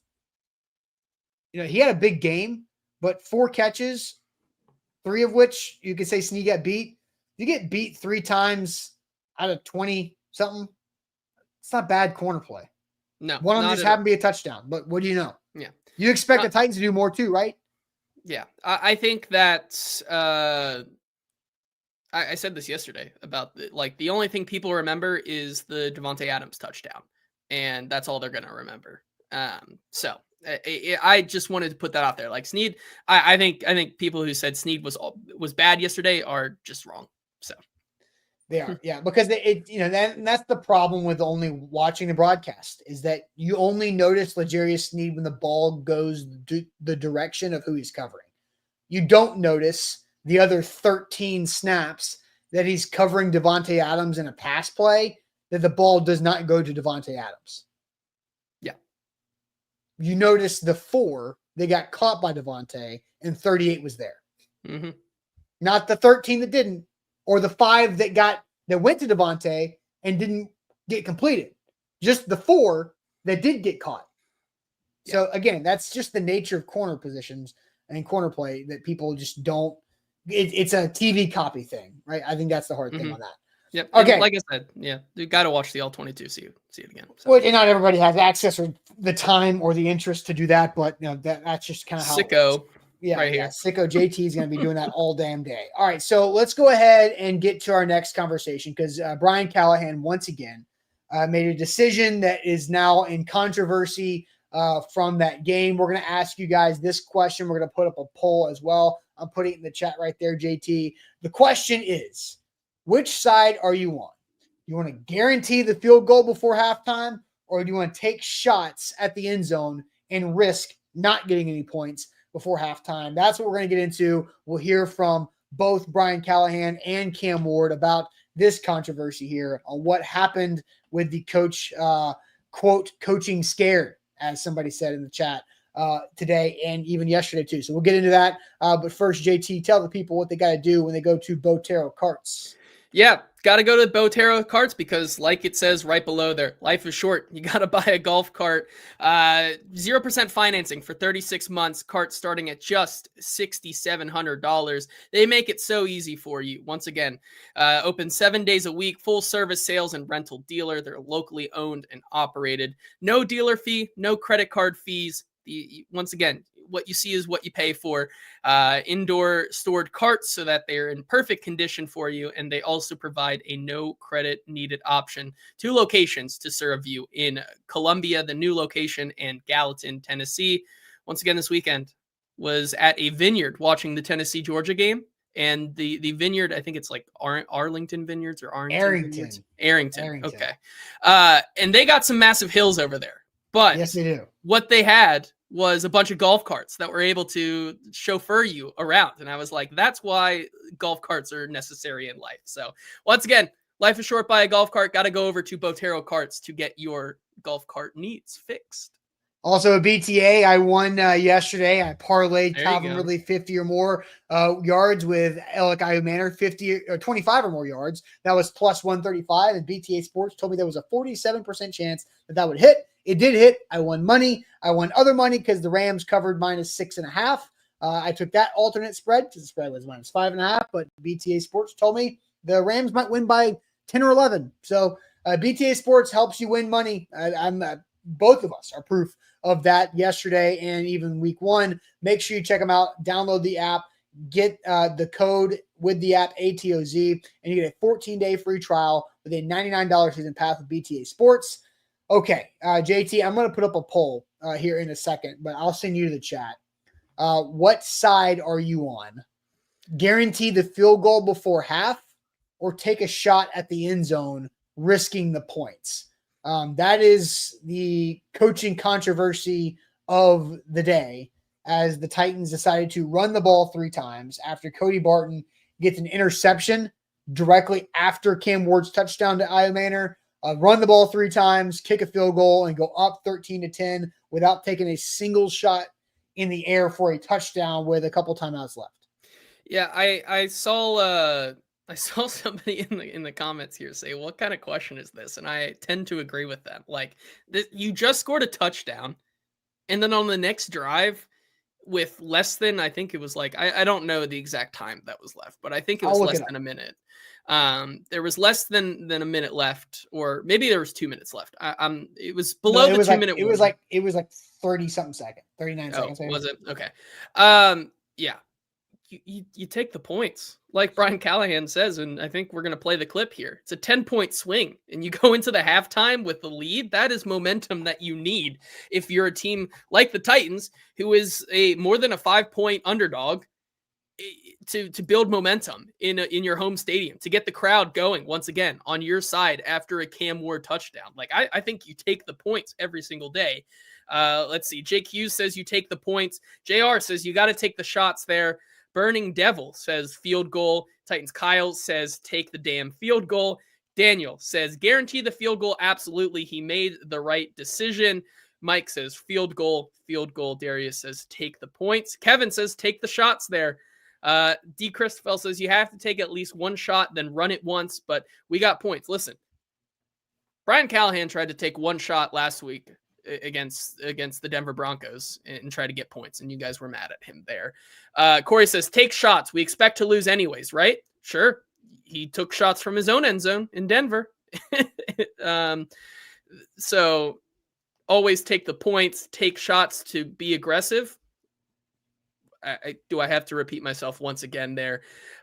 he had a big game, but 4 catches, 3 of which you could say Sneed got beat. You get beat 3 times out of 20 something. It's not bad corner play. No, one of them just happened to be a touchdown. But what do you know? Yeah, you expect the Titans to do more too, right? Yeah, I think that I said this yesterday about the only thing people remember is the Devontae Adams touchdown, and that's all they're gonna remember. So I just wanted to put that out there. Sneed, I think people who said Sneed was bad yesterday are just wrong. So they are, yeah, because that's the problem with only watching the broadcast, is that you only notice L'Jarius Sneed when the ball goes the direction of who he's covering. You don't notice the other 13 snaps that he's covering Devontae Adams in a pass play that the ball does not go to Devontae Adams. Yeah. You notice the 4 that got caught by Devontae and 38 was there. Mm-hmm. Not the 13 that didn't, or the 5 that went to Devontae and didn't get completed. Just the 4 that did get caught. So again, that's just the nature of corner positions and corner play that people just don't. It's a TV copy thing, right? I think that's the hard thing on that. Yep. Okay. And like I said, yeah, you got to watch the all 22, see it again. So. Well, and not everybody has access or the time or the interest to do that, but that's just kind of how Sicko. Yeah, right yeah. here. Sicko JT is going to be doing that all damn day. All right, so let's go ahead and get to our next conversation because Brian Callahan once again made a decision that is now in controversy from that game. We're going to ask you guys this question. We're going to put up a poll as well. I'm putting it in the chat right there, JT. The question is, which side are you on? You want to guarantee the field goal before halftime, or do you want to take shots at the end zone and risk not getting any points before halftime? That's what we're going to get into. We'll hear from both Brian Callahan and Cam Ward about this controversy here on what happened with the coach, quote, coaching scared, as somebody said in the chat today and even yesterday too. So we'll get into that. But first, JT, tell the people what they got to do when they go to Botero Carts. Yeah, got to go to Botero Carts because like it says right below there, life is short. You got to buy a golf cart. 0% financing for 36 months, cart starting at just $6,700. They make it so easy for you. Once again, open 7 days a week, full service sales and rental dealer. They're locally owned and operated. No dealer fee, no credit card fees. Once again, what you see is what you pay for. Indoor stored carts so that they're in perfect condition for you. And they also provide a no credit needed option. 2 locations to serve you in Columbia, the new location, and Gallatin, Tennessee. Once again, this weekend was at a vineyard watching the Tennessee-Georgia game. And the vineyard, I think it's like Arlington Vineyards or Arrington. Arrington. Okay. And they got some massive hills over there. But yes, they do. What they had was a bunch of golf carts that were able to chauffeur you around. And I was like, that's why golf carts are necessary in life. So once again, life is short, buy a golf cart. Got to go over to Botero Carts to get your golf cart needs fixed. Also, a BTA, I won yesterday. I parlayed Calvin Ridley 50 or more yards with Alec Manor 50 or 25 or more yards. That was plus 135. And BTA Sports told me there was a 47% chance that would hit. It did hit. I won money. I won other money because the Rams covered minus 6.5. I took that alternate spread because the spread was minus 5.5. But BTA Sports told me the Rams might win by 10 or 11. So BTA Sports helps you win money. Both of us are proof of that yesterday and even week 1. Make sure you check them out. Download the app. Get the code with the app ATOZ, and you get a 14-day free trial with a $99 season pass with BTA Sports. Okay, JT, I'm going to put up a poll here in a second, but I'll send you to the chat. What side are you on? Guarantee the field goal before half or take a shot at the end zone, risking the points? That is the coaching controversy of the day as the Titans decided to run the ball 3 times after Cody Barton gets an interception directly after Cam Ward's touchdown to Io Manor. Run the ball 3 times, kick a field goal, and go up 13-10 without taking a single shot in the air for a touchdown with a couple timeouts left. Yeah, I saw somebody in the comments here say, "What kind of question is this?" And I tend to agree with them. Like, you just scored a touchdown, and then on the next drive, with less than, I think it was like, I don't know the exact time that was left, but I think it was less than a minute. There was less than a minute left, or maybe there was 2 minutes left. It was below the 2 minute. It was like 30 something second, 39 seconds. Was it? Okay. Yeah. You take the points, like Brian Callahan says, and I think we're going to play the clip here. It's a 10-point swing, and you go into the halftime with the lead. That is momentum that you need if you're a team like the Titans, who is a more than a 5-point underdog, to build momentum in your home stadium, to get the crowd going once again on your side after a Cam Ward touchdown. Like, I think you take the points every single day. Let's see. Jake Hughes says you take the points. JR says you got to take the shots there. Burning Devil says field goal. Titans Kyle says take the damn field goal. Daniel says guarantee the field goal. Absolutely. He made the right decision. Mike says field goal. Darius says take the points. Kevin says take the shots there. D. Christopher says you have to take at least one shot, then run it once, but we got points. Listen, Brian Callahan tried to take one shot last week against the Denver Broncos and try to get points, and you guys were mad at him there. Corey says, take shots. We expect to lose anyways, right? Sure. He took shots from his own end zone in Denver. So always take the points, take shots to be aggressive. Do I have to repeat myself once again there?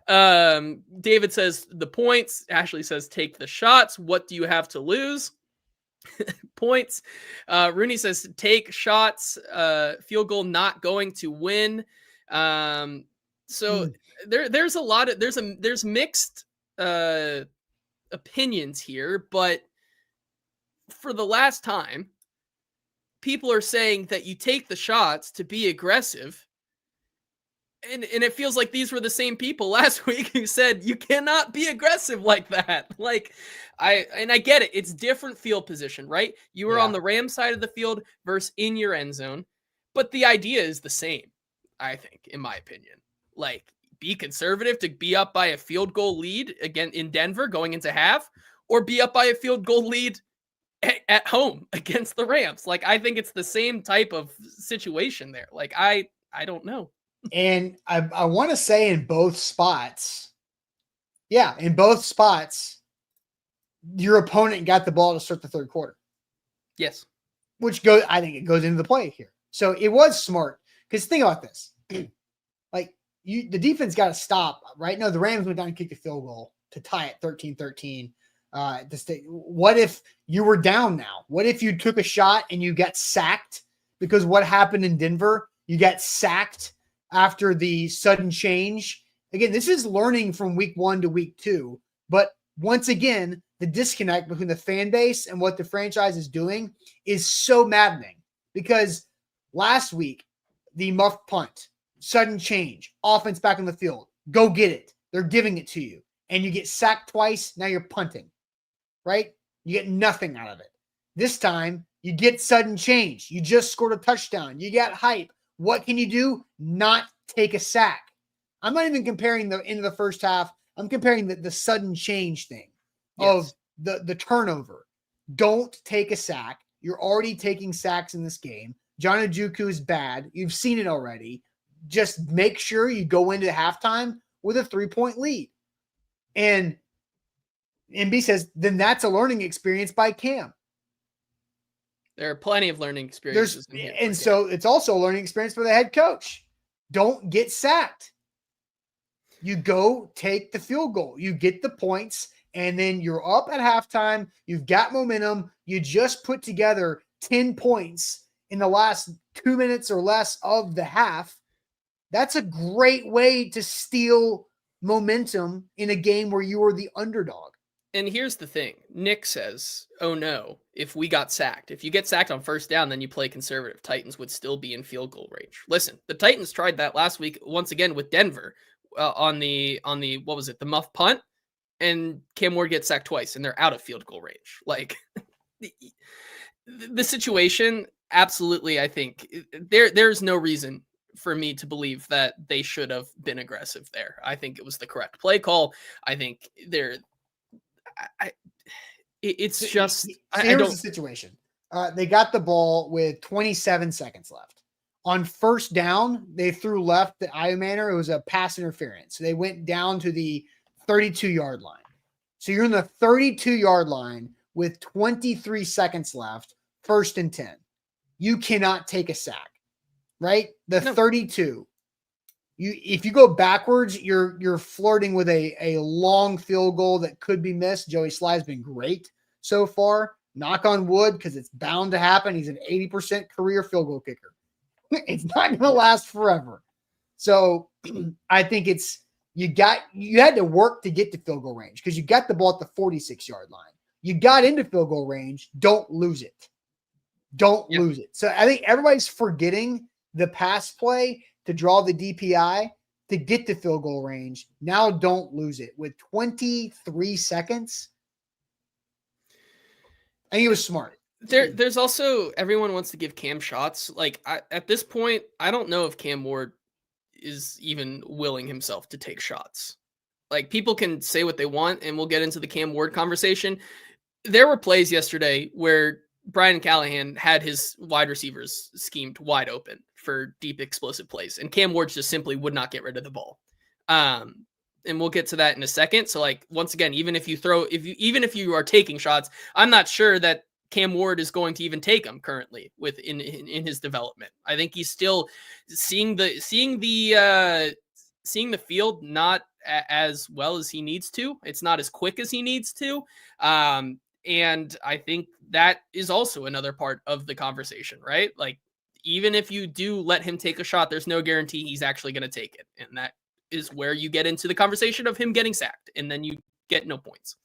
David says the points. Ashley says take the shots. What do you have to lose? Points. Rooney says take shots. Field goal not going to win. There's a lot of there's mixed opinions here, but for the last time, people are saying that you take the shots to be aggressive. And it feels like these were the same people last week who said you cannot be aggressive like that. Like I get it. It's different field position, right? You were on the Rams side of the field versus in your end zone, but the idea is the same, I think, in my opinion. Like, be conservative to be up by a field goal lead again in Denver going into half, or be up by a field goal lead at home against the Rams. Like, I think it's the same type of situation there. Like, I don't know. And I want to say in both spots, your opponent got the ball to start the third quarter. Yes. I think it goes into the play here. So it was smart. Because think about this. Like, the defense got to stop. Right now, the Rams went down and kicked a field goal to tie it 13-13. What if you were down now? What if you took a shot and you got sacked? Because what happened in Denver, you got sacked after the sudden change. Again, this is learning from week 1 to week 2. But once again, the disconnect between the fan base and what the franchise is doing is so maddening. Because last week, the muff punt, sudden change, offense back on the field, go get it. They're giving it to you. And you get sacked twice, now you're punting. Right? You get nothing out of it. This time, you get sudden change. You just scored a touchdown. You got hype. What can you do? Not take a sack. I'm not even comparing the end of the first half. I'm comparing the sudden change thing of the turnover. Don't take a sack. You're already taking sacks in this game. John Ojukwu is bad. You've seen it already. Just make sure you go into halftime with a 3-point lead. And MB says, then that's a learning experience by Cam. There are plenty of learning experiences. So it's also a learning experience for the head coach. Don't get sacked. You go take the field goal. You get the points, and then you're up at halftime. You've got momentum. You just put together 10 points in the last 2 minutes or less of the half. That's a great way to steal momentum in a game where you were the underdog. And here's the thing. Nick says, oh no, if we got sacked. If you get sacked on first down, then you play conservative. Titans would still be in field goal range. Listen, the Titans tried that last week once again with Denver on the what was it, the muff punt, and Cam Ward gets sacked twice, and they're out of field goal range. Like, the situation, absolutely, I think there's no reason for me to believe that they should have been aggressive there. I think it was the correct play call. I think it's just here's the situation. They got the ball with 27 seconds left. On first down, they threw left the Iomanner. It was a pass interference. So they went down to the 32-yard line. So you're in the 32-yard line with 23 seconds left, 1st and 10. You cannot take a sack, right? The 32. If you go backwards, you're flirting with a long field goal that could be missed. Joey Sly's been great so far. Knock on wood, because it's bound to happen. He's an 80% career field goal kicker. It's not going to last forever. So I think you had to work to get to field goal range because you got the ball at the 46-yard line. You got into field goal range. Don't lose it. Don't lose it. So I think everybody's forgetting the pass play to draw the DPI to get to field goal range. Now don't lose it. With 23 seconds, I think it was smart. There's also, everyone wants to give Cam shots. Like, at this point, I don't know if Cam Ward is even willing himself to take shots. Like, people can say what they want, and we'll get into the Cam Ward conversation. There were plays yesterday where Brian Callahan had his wide receivers schemed wide open for deep explosive plays, and Cam Ward just simply would not get rid of the ball. And we'll get to that in a second. So like, once again, even if you are taking shots, I'm not sure that Cam Ward is going to even take them currently in his development. I think he's still seeing the field not as well as he needs to. It's not as quick as he needs to. And I think that is also another part of the conversation, right? Like, even if you do let him take a shot, there's no guarantee he's actually going to take it. And that is where you get into the conversation of him getting sacked, and then you get no points.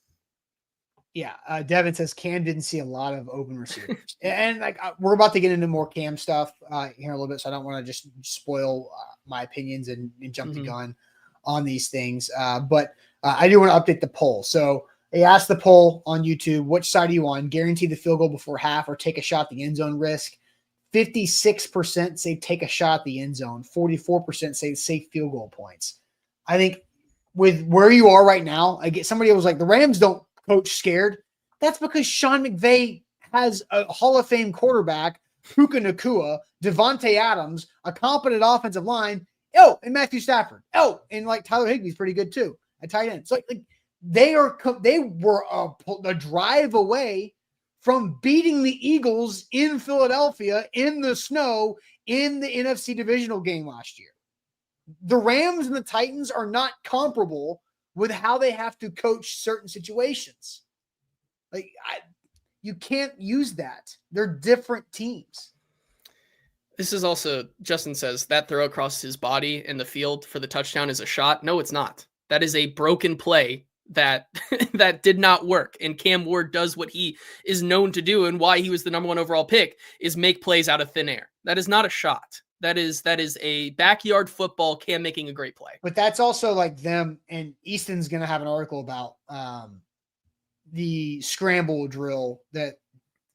Yeah. Devin says Cam didn't see a lot of open receivers. And like, we're about to get into more Cam stuff here in a little bit, so I don't want to just spoil my opinions and jump the gun on these things. But I do want to update the poll. So they asked the poll on YouTube, which side are you on? Guarantee the field goal before half or take a shot at the end zone risk? 56% say take a shot at the end zone. 44% say safe field goal points. I think with where you are right now, I get somebody was like, the Rams don't coach scared. That's because Sean McVay has a Hall of Fame quarterback, Puka Nacua, Devontae Adams, a competent offensive line. And Matthew Stafford. And like Tyler Higbee's pretty good too at tight end. So like they were a drive away from beating the Eagles in Philadelphia in the snow in the NFC divisional game last year. The Rams and the Titans are not comparable with how they have to coach certain situations. Like you can't use that. They're different teams. This is also, Justin says, that throw across his body in the field for the touchdown is a shot. No, it's not. That is a broken play that did not work. And Cam Ward does what he is known to do, and why he was the number 1 overall pick is make plays out of thin air. That is not a shot. That is a backyard football, Cam making a great play. But that's also like them, and Easton's going to have an article about the scramble drill that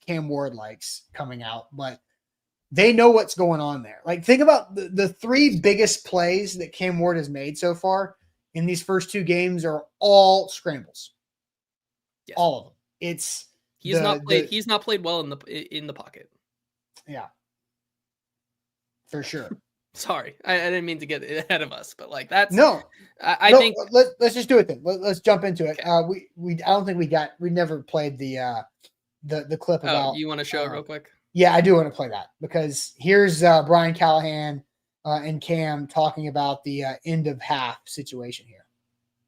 Cam Ward likes coming out, but they know what's going on there. Like, think about the 3 biggest plays that Cam Ward has made so far in these first 2 games are all scrambles. Yes. All of them. He's not played well in the pocket. Yeah. For sure. Sorry, I didn't mean to get ahead of us, but like that's I think let's just do it then. Let's jump into it. Okay. I don't think we never played the clip about. You want to show it real quick? Yeah, I do want to play that because here's Brian Callahan and Cam talking about the end of half situation here.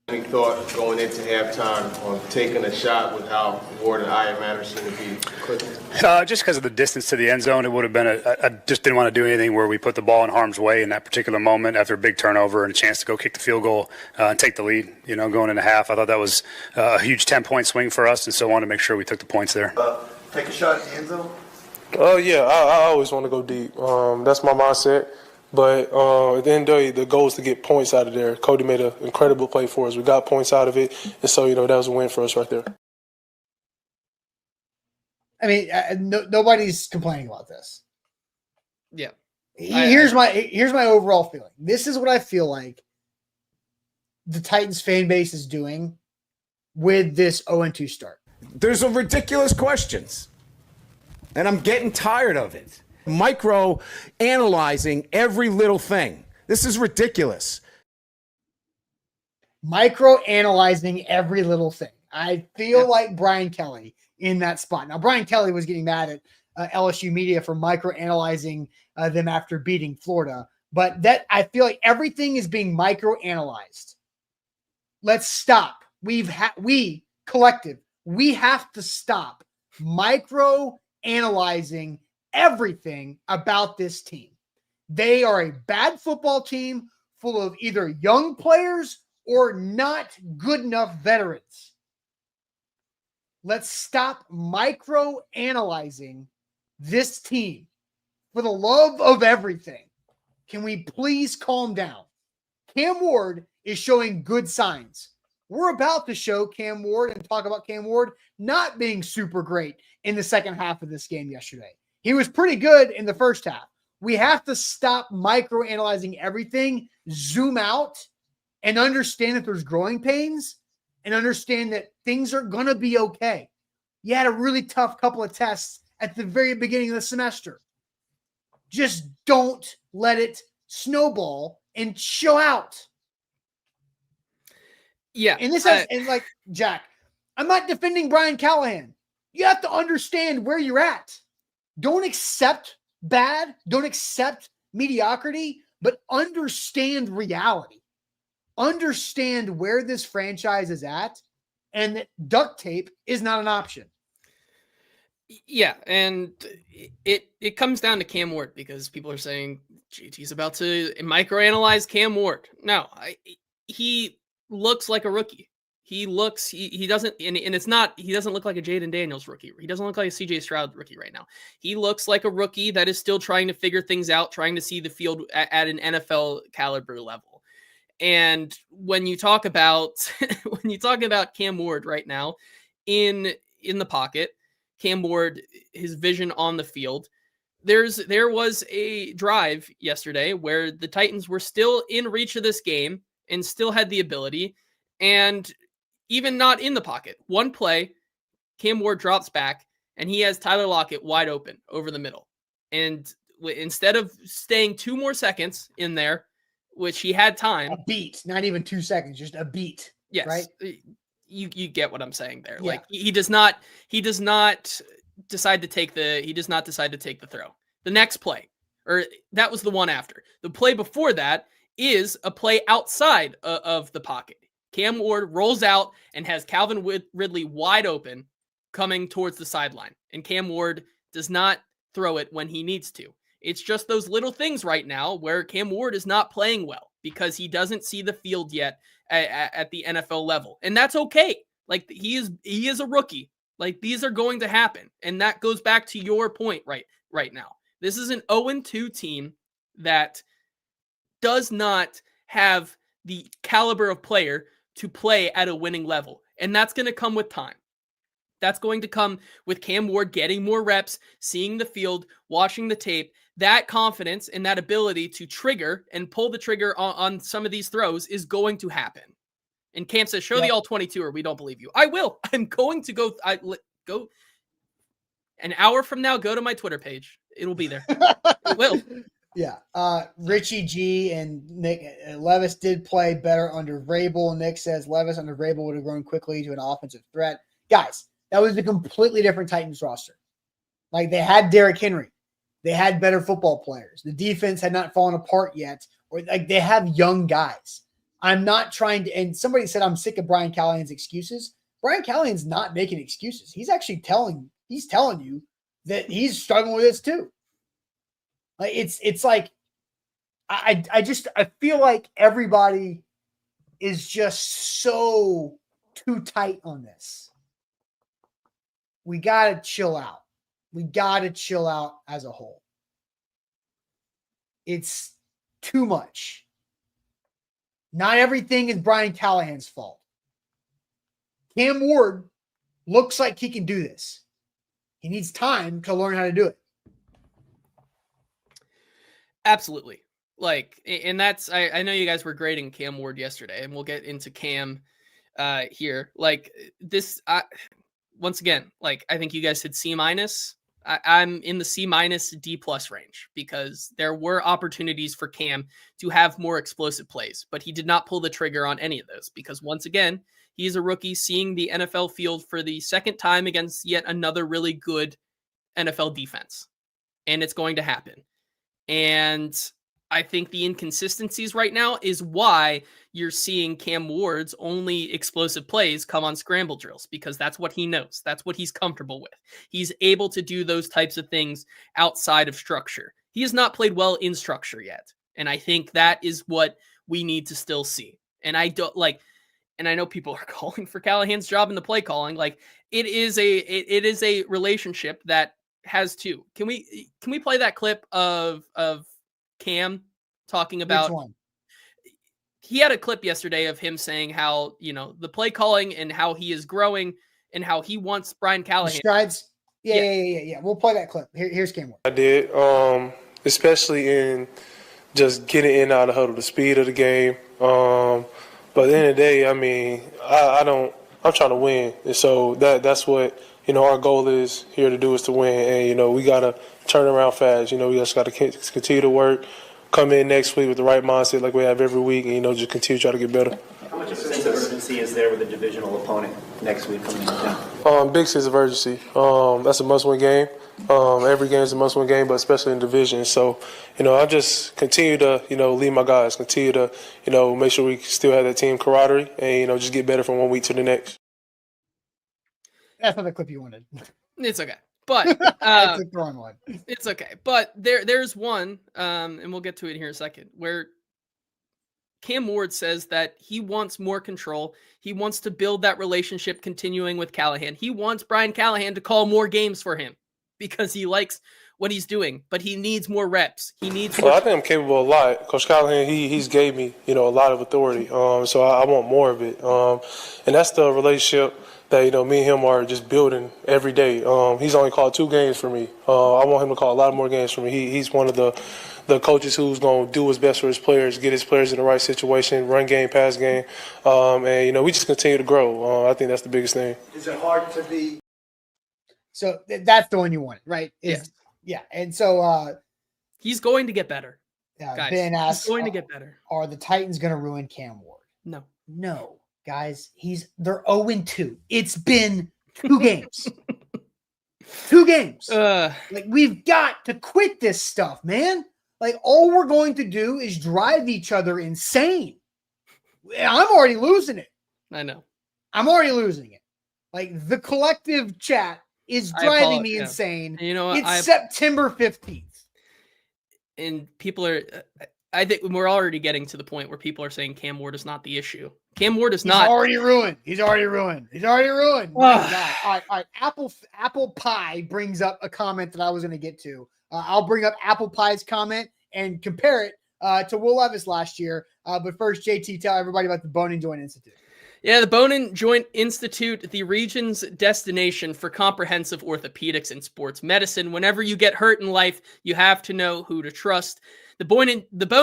Any thought going into halftime on taking a shot with how Ward and Iron seem to be clicking? Just because of the distance to the end zone, it would have been I just didn't want to do anything where we put the ball in harm's way in that particular moment after a big turnover and a chance to go kick the field goal and take the lead, going into half. I thought that was a huge 10-point swing for us, and so I wanted to make sure we took the points there. Take a shot at the end zone? Yeah, I always want to go deep. That's my mindset. But at the end of the day, the goal is to get points out of there. Cody made an incredible play for us. We got points out of it, and so, that was a win for us right there. I mean, nobody's complaining about this. Yeah. Here's my overall feeling. This is what I feel like the Titans fan base is doing with this 0-2 start. There's a ridiculous questions, and I'm getting tired of it. Micro analyzing every little thing. This is ridiculous. Micro analyzing every little thing. I feel like Brian Kelly in that spot. Now, Brian Kelly was getting mad at LSU media for micro analyzing them after beating Florida, but that I feel like everything is being micro analyzed. Let's stop. We collective, we have to stop micro analyzing everything about this team. They are a bad football team full of either young players or not good enough veterans. Let's stop micro analyzing this team. For the love of everything, can we please calm down? Cam Ward is showing good signs. We're about to show Cam Ward and talk about Cam Ward not being super great in the second half of this game yesterday. He was pretty good in the first half. We have to stop microanalyzing everything, zoom out, and understand that there's growing pains and understand that things are going to be okay. You had a really tough couple of tests at the very beginning of the semester. Just don't let it snowball and chill out. Yeah. And this has, and like Jack, I'm not defending Brian Callahan. You have to understand where you're at. Don't accept bad. Don't accept mediocrity, but understand reality. Understand where this franchise is at, and that duct tape is not an option. Yeah, and it comes down to Cam Ward because people are saying JT's about to microanalyze Cam Ward. No, he looks like a rookie. He doesn't, and it's not, he doesn't look like a Jaden Daniels rookie. He doesn't look like a CJ Stroud rookie right now. He looks like a rookie that is still trying to figure things out, trying to see the field at an NFL caliber level. And when you talk about Cam Ward right now in the pocket, Cam Ward, his vision on the field, there was a drive yesterday where the Titans were still in reach of this game and still had the ability, and even not in the pocket. One play, Cam Ward drops back and he has Tyler Lockett wide open over the middle. And instead of staying 2 more seconds in there, which he had time. A beat, not even 2 seconds, just a beat. Yes. Right? You get what I'm saying there. Yeah. Like he does not decide to take the throw. The next play, or that was the one after. The play before that is a play outside of the pocket. Cam Ward rolls out and has Calvin Ridley wide open coming towards the sideline. And Cam Ward does not throw it when he needs to. It's just those little things right now where Cam Ward is not playing well because he doesn't see the field yet at the NFL level. And that's okay. Like he is a rookie. Like these are going to happen. And that goes back to your point right now. This is an 0-2 team that does not have the caliber of player to play at a winning level. And that's going to come with time. That's going to come with Cam Ward getting more reps, seeing the field, watching the tape. That confidence and that ability to trigger and pull the trigger on some of these throws is going to happen. And Cam says, show the all 22 or we don't believe you. I will. I'm going to go an hour from now, go to my Twitter page. It'll be there. It will. Yeah. Richie G and Nick Levis did play better under Vrabel. Nick says Levis under Vrabel would have grown quickly to an offensive threat. Guys, that was a completely different Titans roster. Like they had Derrick Henry. They had better football players. The defense had not fallen apart yet, or like they have young guys. I'm not trying to, and somebody said I'm sick of Brian Callahan's excuses. Brian Callahan's not making excuses. He's actually telling you that he's struggling with this too. Like it's like I feel like everybody is just so too tight on this. We gotta chill out. We gotta chill out as a whole. It's too much. Not everything is Brian Callahan's fault. Cam Ward looks like he can do this. He needs time to learn how to do it. Absolutely. Like, and that's, I know you guys were grading Cam Ward yesterday, and we'll get into Cam here. Like this, once again, like I think you guys said C-. I'm in the C- D+ range because there were opportunities for Cam to have more explosive plays, but he did not pull the trigger on any of those because once again, he's a rookie seeing the NFL field for the second time against yet another really good NFL defense. And it's going to happen. And I think the inconsistencies right now is why you're seeing Cam Ward's only explosive plays come on scramble drills, because that's what he knows. That's what he's comfortable with. He's able to do those types of things outside of structure. He has not played well in structure yet. And I think that is what we need to still see. And I don't like, and I know people are calling for Callahan's job in the play calling. Like it is a relationship that has two. Can we play that clip of Cam talking about? Which one? He had a clip yesterday of him saying how, the play calling and how he is growing and how he wants Brian Callahan. Strides. Yeah. We'll play that clip. Here's Cam Ward. I did, especially in just getting in and out of the huddle, the speed of the game. But at the end of the day, I mean, I'm I'm trying to win. And so that's what, our goal is here to do, is to win. And, we got to turn around fast. We just got to continue to work, come in next week with the right mindset like we have every week, and, just continue to try to get better. How much of a sense of urgency is there with a divisional opponent next week coming into town? Big sense of urgency. That's a must-win game. Every game is a must-win game, but especially in division. So, I just continue to, lead my guys, continue to, make sure we still have that team camaraderie and, just get better from one week to the next. That's not the clip you wanted. It's okay. But It's the wrong one. it's okay. But there's one, and we'll get to it here in a second, where Cam Ward says that he wants more control. He wants to build that relationship continuing with Callahan. He wants Brian Callahan to call more games for him because he likes what he's doing, but he needs more reps. He needs more. Well, I think I'm capable of a lot. Coach Callahan, he's gave me, a lot of authority. So I want more of it. And that's the relationship that, me and him are just building every day. He's only called 2 games for me. I want him to call a lot more games for me. He's one of the coaches who's going to do his best for his players, get his players in the right situation, run game, pass game. And, we just continue to grow. I think that's the biggest thing. Is it hard to be? So that's the one you wanted, right? Yeah. And so he's going to get better. Guys, Ben asks, he's going to get better. Are the Titans going to ruin Cam Ward? No, guys. They're 0-2. It's been 2 games. 2 games. We've got to quit this stuff, man. All we're going to do is drive each other insane. I'm already losing it. I know. I'm already losing it. The collective chat is driving me insane. You know what? It's September 15th. And people are, I think we're already getting to the point where people are saying Cam Ward is not the issue. Cam Ward is not. He's already ruined. My God. All right. Apple Pie brings up a comment that I was going to get to. I'll bring up Apple Pie's comment and compare it to Will Levis last year. But first, JT, tell everybody about the Bone and Joint Institute. Yeah, the Bone and Joint Institute, the region's destination for comprehensive orthopedics and sports medicine. Whenever you get hurt in life, you have to know who to trust. The Bone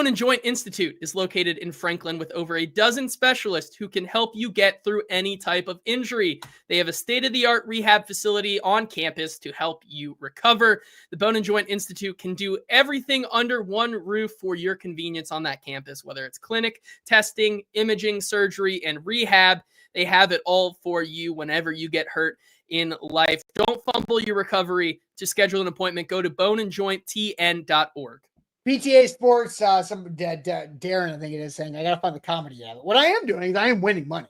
and Joint Institute is located in Franklin with over a dozen specialists who can help you get through any type of injury. They have a state-of-the-art rehab facility on campus to help you recover. The Bone and Joint Institute can do everything under one roof for your convenience on that campus, whether it's clinic, testing, imaging, surgery, and rehab. They have it all for you whenever you get hurt in life. Don't fumble your recovery. To schedule an appointment, go to boneandjointtn.org. PTA Sports, Darren, I think it is, saying, I got to find the comedy of it. What I am doing is I am winning money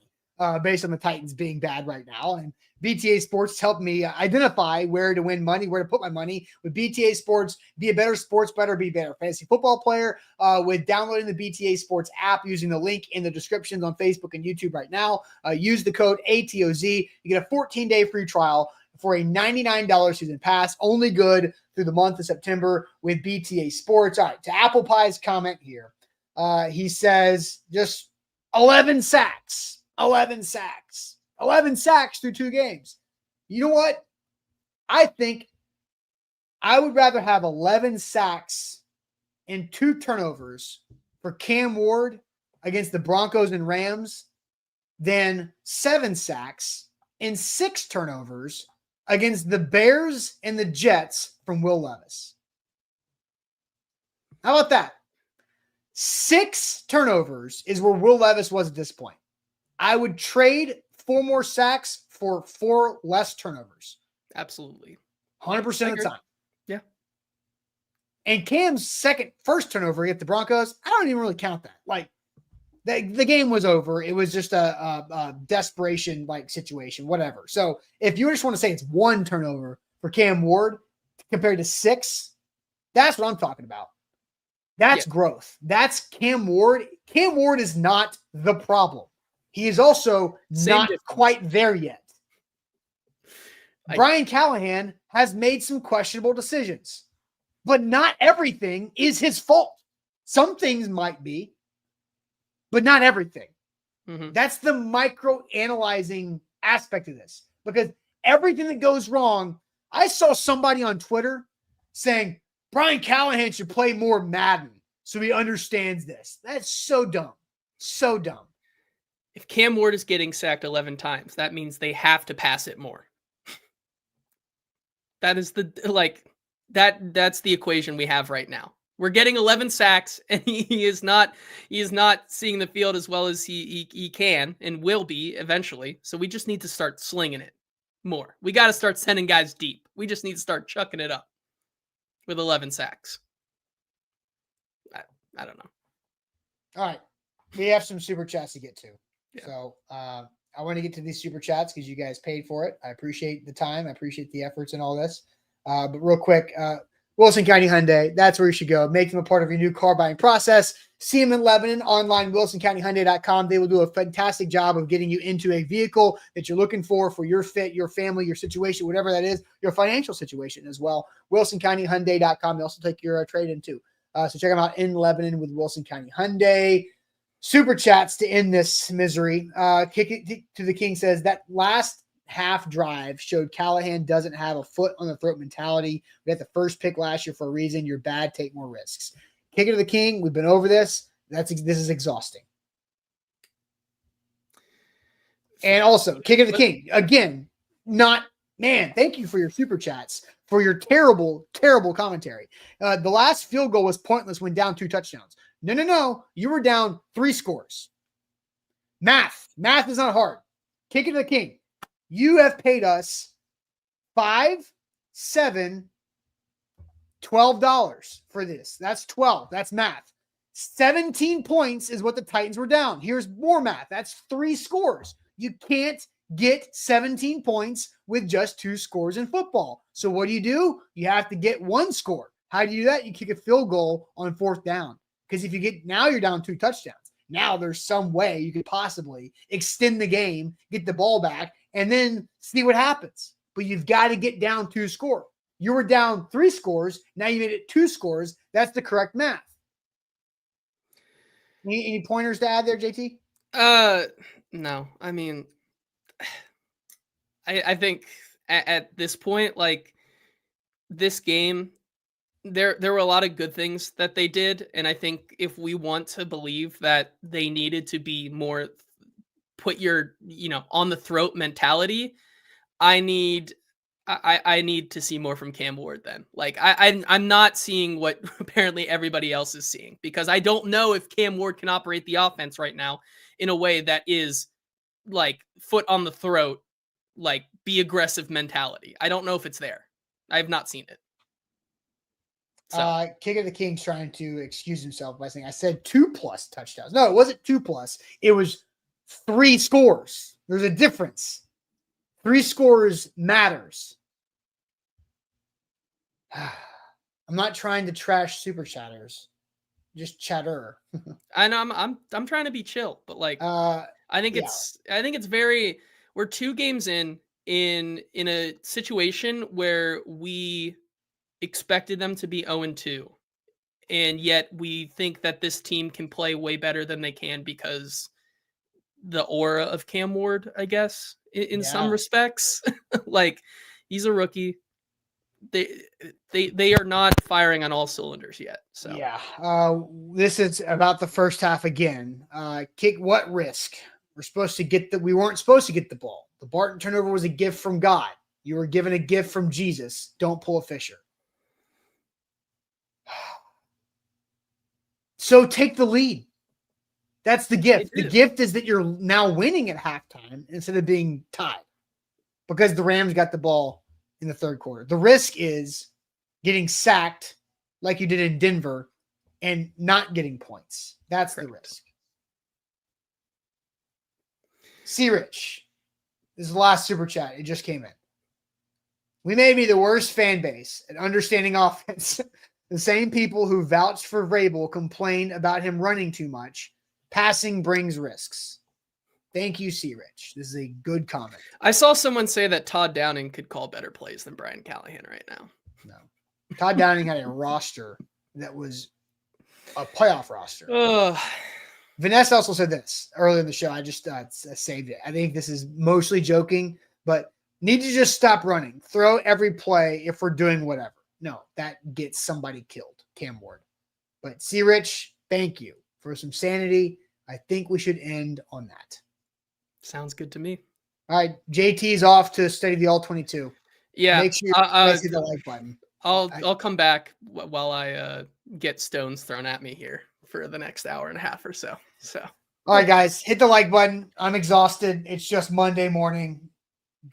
based on the Titans being bad right now. And BTA Sports helped me identify where to win money, where to put my money. With BTA Sports, be a better sports bettor, be a better fantasy football player with downloading the BTA Sports app using the link in the descriptions on Facebook and YouTube right now. Use the code ATOZ. You get a 14-day free trial for a $99 season pass, only good through the month of September with BTA Sports. All right, to Apple Pie's comment here. He says just 11 sacks through 2 games. You know what? I think I would rather have 11 sacks and 2 turnovers for Cam Ward against the Broncos and Rams than 7 sacks and 6 turnovers against the Bears and the Jets from Will Levis. How about that? 6 turnovers is where Will Levis was at this point. I would trade 4 more sacks for 4 less turnovers. Absolutely. 100% of the time. Yeah. And Cam's first turnover against the Broncos, I don't even really count that. The game was over. It was just a desperation situation, whatever. So if you just want to say it's 1 turnover for Cam Ward compared to 6, that's what I'm talking about. That's growth. That's Cam Ward. Cam Ward is not the problem. He is also not quite there yet. Brian Callahan has made some questionable decisions, but not everything is his fault. Some things might be, but not everything. Mm-hmm. That's the micro-analyzing aspect of this, because everything that goes wrong, I saw somebody on Twitter saying Brian Callahan should play more Madden so he understands this. That's so dumb. So dumb. If Cam Ward is getting sacked 11 times, that means they have to pass it more. That is that's the equation we have right now. We're getting 11 sacks, and he is not seeing the field as well as he can and will be eventually. So we just need to start slinging it more. We got to start sending guys deep. We just need to start chucking it up with 11 sacks. I don't know. All right. We have some super chats to get to. Yeah. So I want to get to these super chats because you guys paid for it. I appreciate the time. I appreciate the efforts and all this. But real quick, Wilson County Hyundai, that's where you should go. Make them a part of your new car buying process. See them in Lebanon, online, wilsoncountyhyundai.com. They will do a fantastic job of getting you into a vehicle that you're looking for your fit, your family, your situation, whatever that is, your financial situation as well. wilsoncountyhyundai.com. They also take your trade-in too. So check them out in Lebanon with Wilson County Hyundai. Super chats to end this misery. Kick it to the King says that last half drive showed Callahan doesn't have a foot on the throat mentality. We got the first pick last year for a reason. You're bad. Take more risks. Kick it to the King. We've been over this. This is exhausting. And also, kick it to the King again. Thank you for your super chats, for your terrible, terrible commentary. The last field goal was pointless when down 2 touchdowns. No. You were down 3 scores. Math is not hard. Kick it to the King. You have paid us $5, $7, $12 for this. That's 12. That's math. 17 points is what the Titans were down. Here's more math. That's 3 scores. You can't get 17 points with just 2 scores in football. So what do? You have to get 1 score. How do you do that? You kick a field goal on 4th down. Because if now you're down 2 touchdowns. Now there's some way you could possibly extend the game, get the ball back, and then see what happens. But you've got to get down 2 scores. You were down 3 scores. Now you made it 2 scores. That's the correct math. Any pointers to add there, JT? No. I mean, I think at this point, like this game, there were a lot of good things that they did, and I think if we want to believe that they needed to be more put your on the throat mentality, I need to see more from Cam Ward then. Like I'm not seeing what apparently everybody else is seeing, because I don't know if Cam Ward can operate the offense right now in a way that is like foot on the throat, like be aggressive mentality. I don't know if it's there. I have not seen it. So. Kick of the King's trying to excuse himself by saying I said 2+ touchdowns. No, it wasn't 2+. It was 3 scores. There's a difference. 3 scores matters. I'm not trying to trash super chatters, just chatter. I know I'm trying to be chill, but like I think it's very. We're 2 games in a situation where we expected them to be 0-2, and yet we think that this team can play way better than they can because the aura of Cam Ward, I guess, in some respects. Like, he's a rookie. They are not firing on all cylinders yet. So this is about the first half again. Kick what risk? We weren't supposed to get the ball. The Barton turnover was a gift from God. You were given a gift from Jesus. Don't pull a Fisher. So take the lead. That's the gift. The gift is that you're now winning at halftime instead of being tied because the Rams got the ball in the 3rd quarter. The risk is getting sacked like you did in Denver and not getting points. That's the risk. C. Rich, this is the last super chat. It just came in. We may be the worst fan base at understanding offense. The same people who vouched for Vrabel complain about him running too much. Passing brings risks. Thank you, C. Rich. This is a good comment. I saw someone say that Todd Downing could call better plays than Brian Callahan right now. No. Todd Downing had a roster that was a playoff roster. Vanessa also said this earlier in the show. I just saved it. I think this is mostly joking, but need to just stop running. Throw every play if we're doing whatever. No, that gets somebody killed, Cam Ward. But C. Rich, thank you for some sanity. I think we should end on that. Sounds good to me. All right, JT's off to study the All-22. Yeah. Make sure you guys hit the like button. I'll come back while I get stones thrown at me here for the next hour and a half or so. So. All right, guys, hit the like button. I'm exhausted. It's just Monday morning.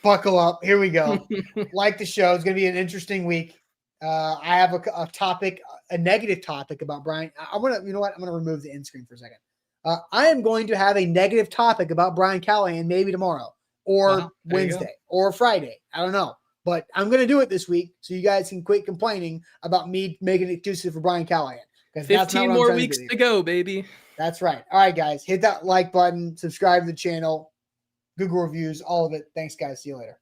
Buckle up. Here we go. Like the show. It's going to be an interesting week. I have a topic, a negative topic about Brian. I'm going to, you know what? I'm going to remove the end screen for a second. I am going to have a negative topic about Brian Callahan maybe tomorrow or Wednesday or Friday. I don't know. But I'm going to do it this week so you guys can quit complaining about me making it excuses for Brian Callahan. 15 more weeks to go, baby. That's right. All right, guys. Hit that like button. Subscribe to the channel. Google reviews. All of it. Thanks, guys. See you later.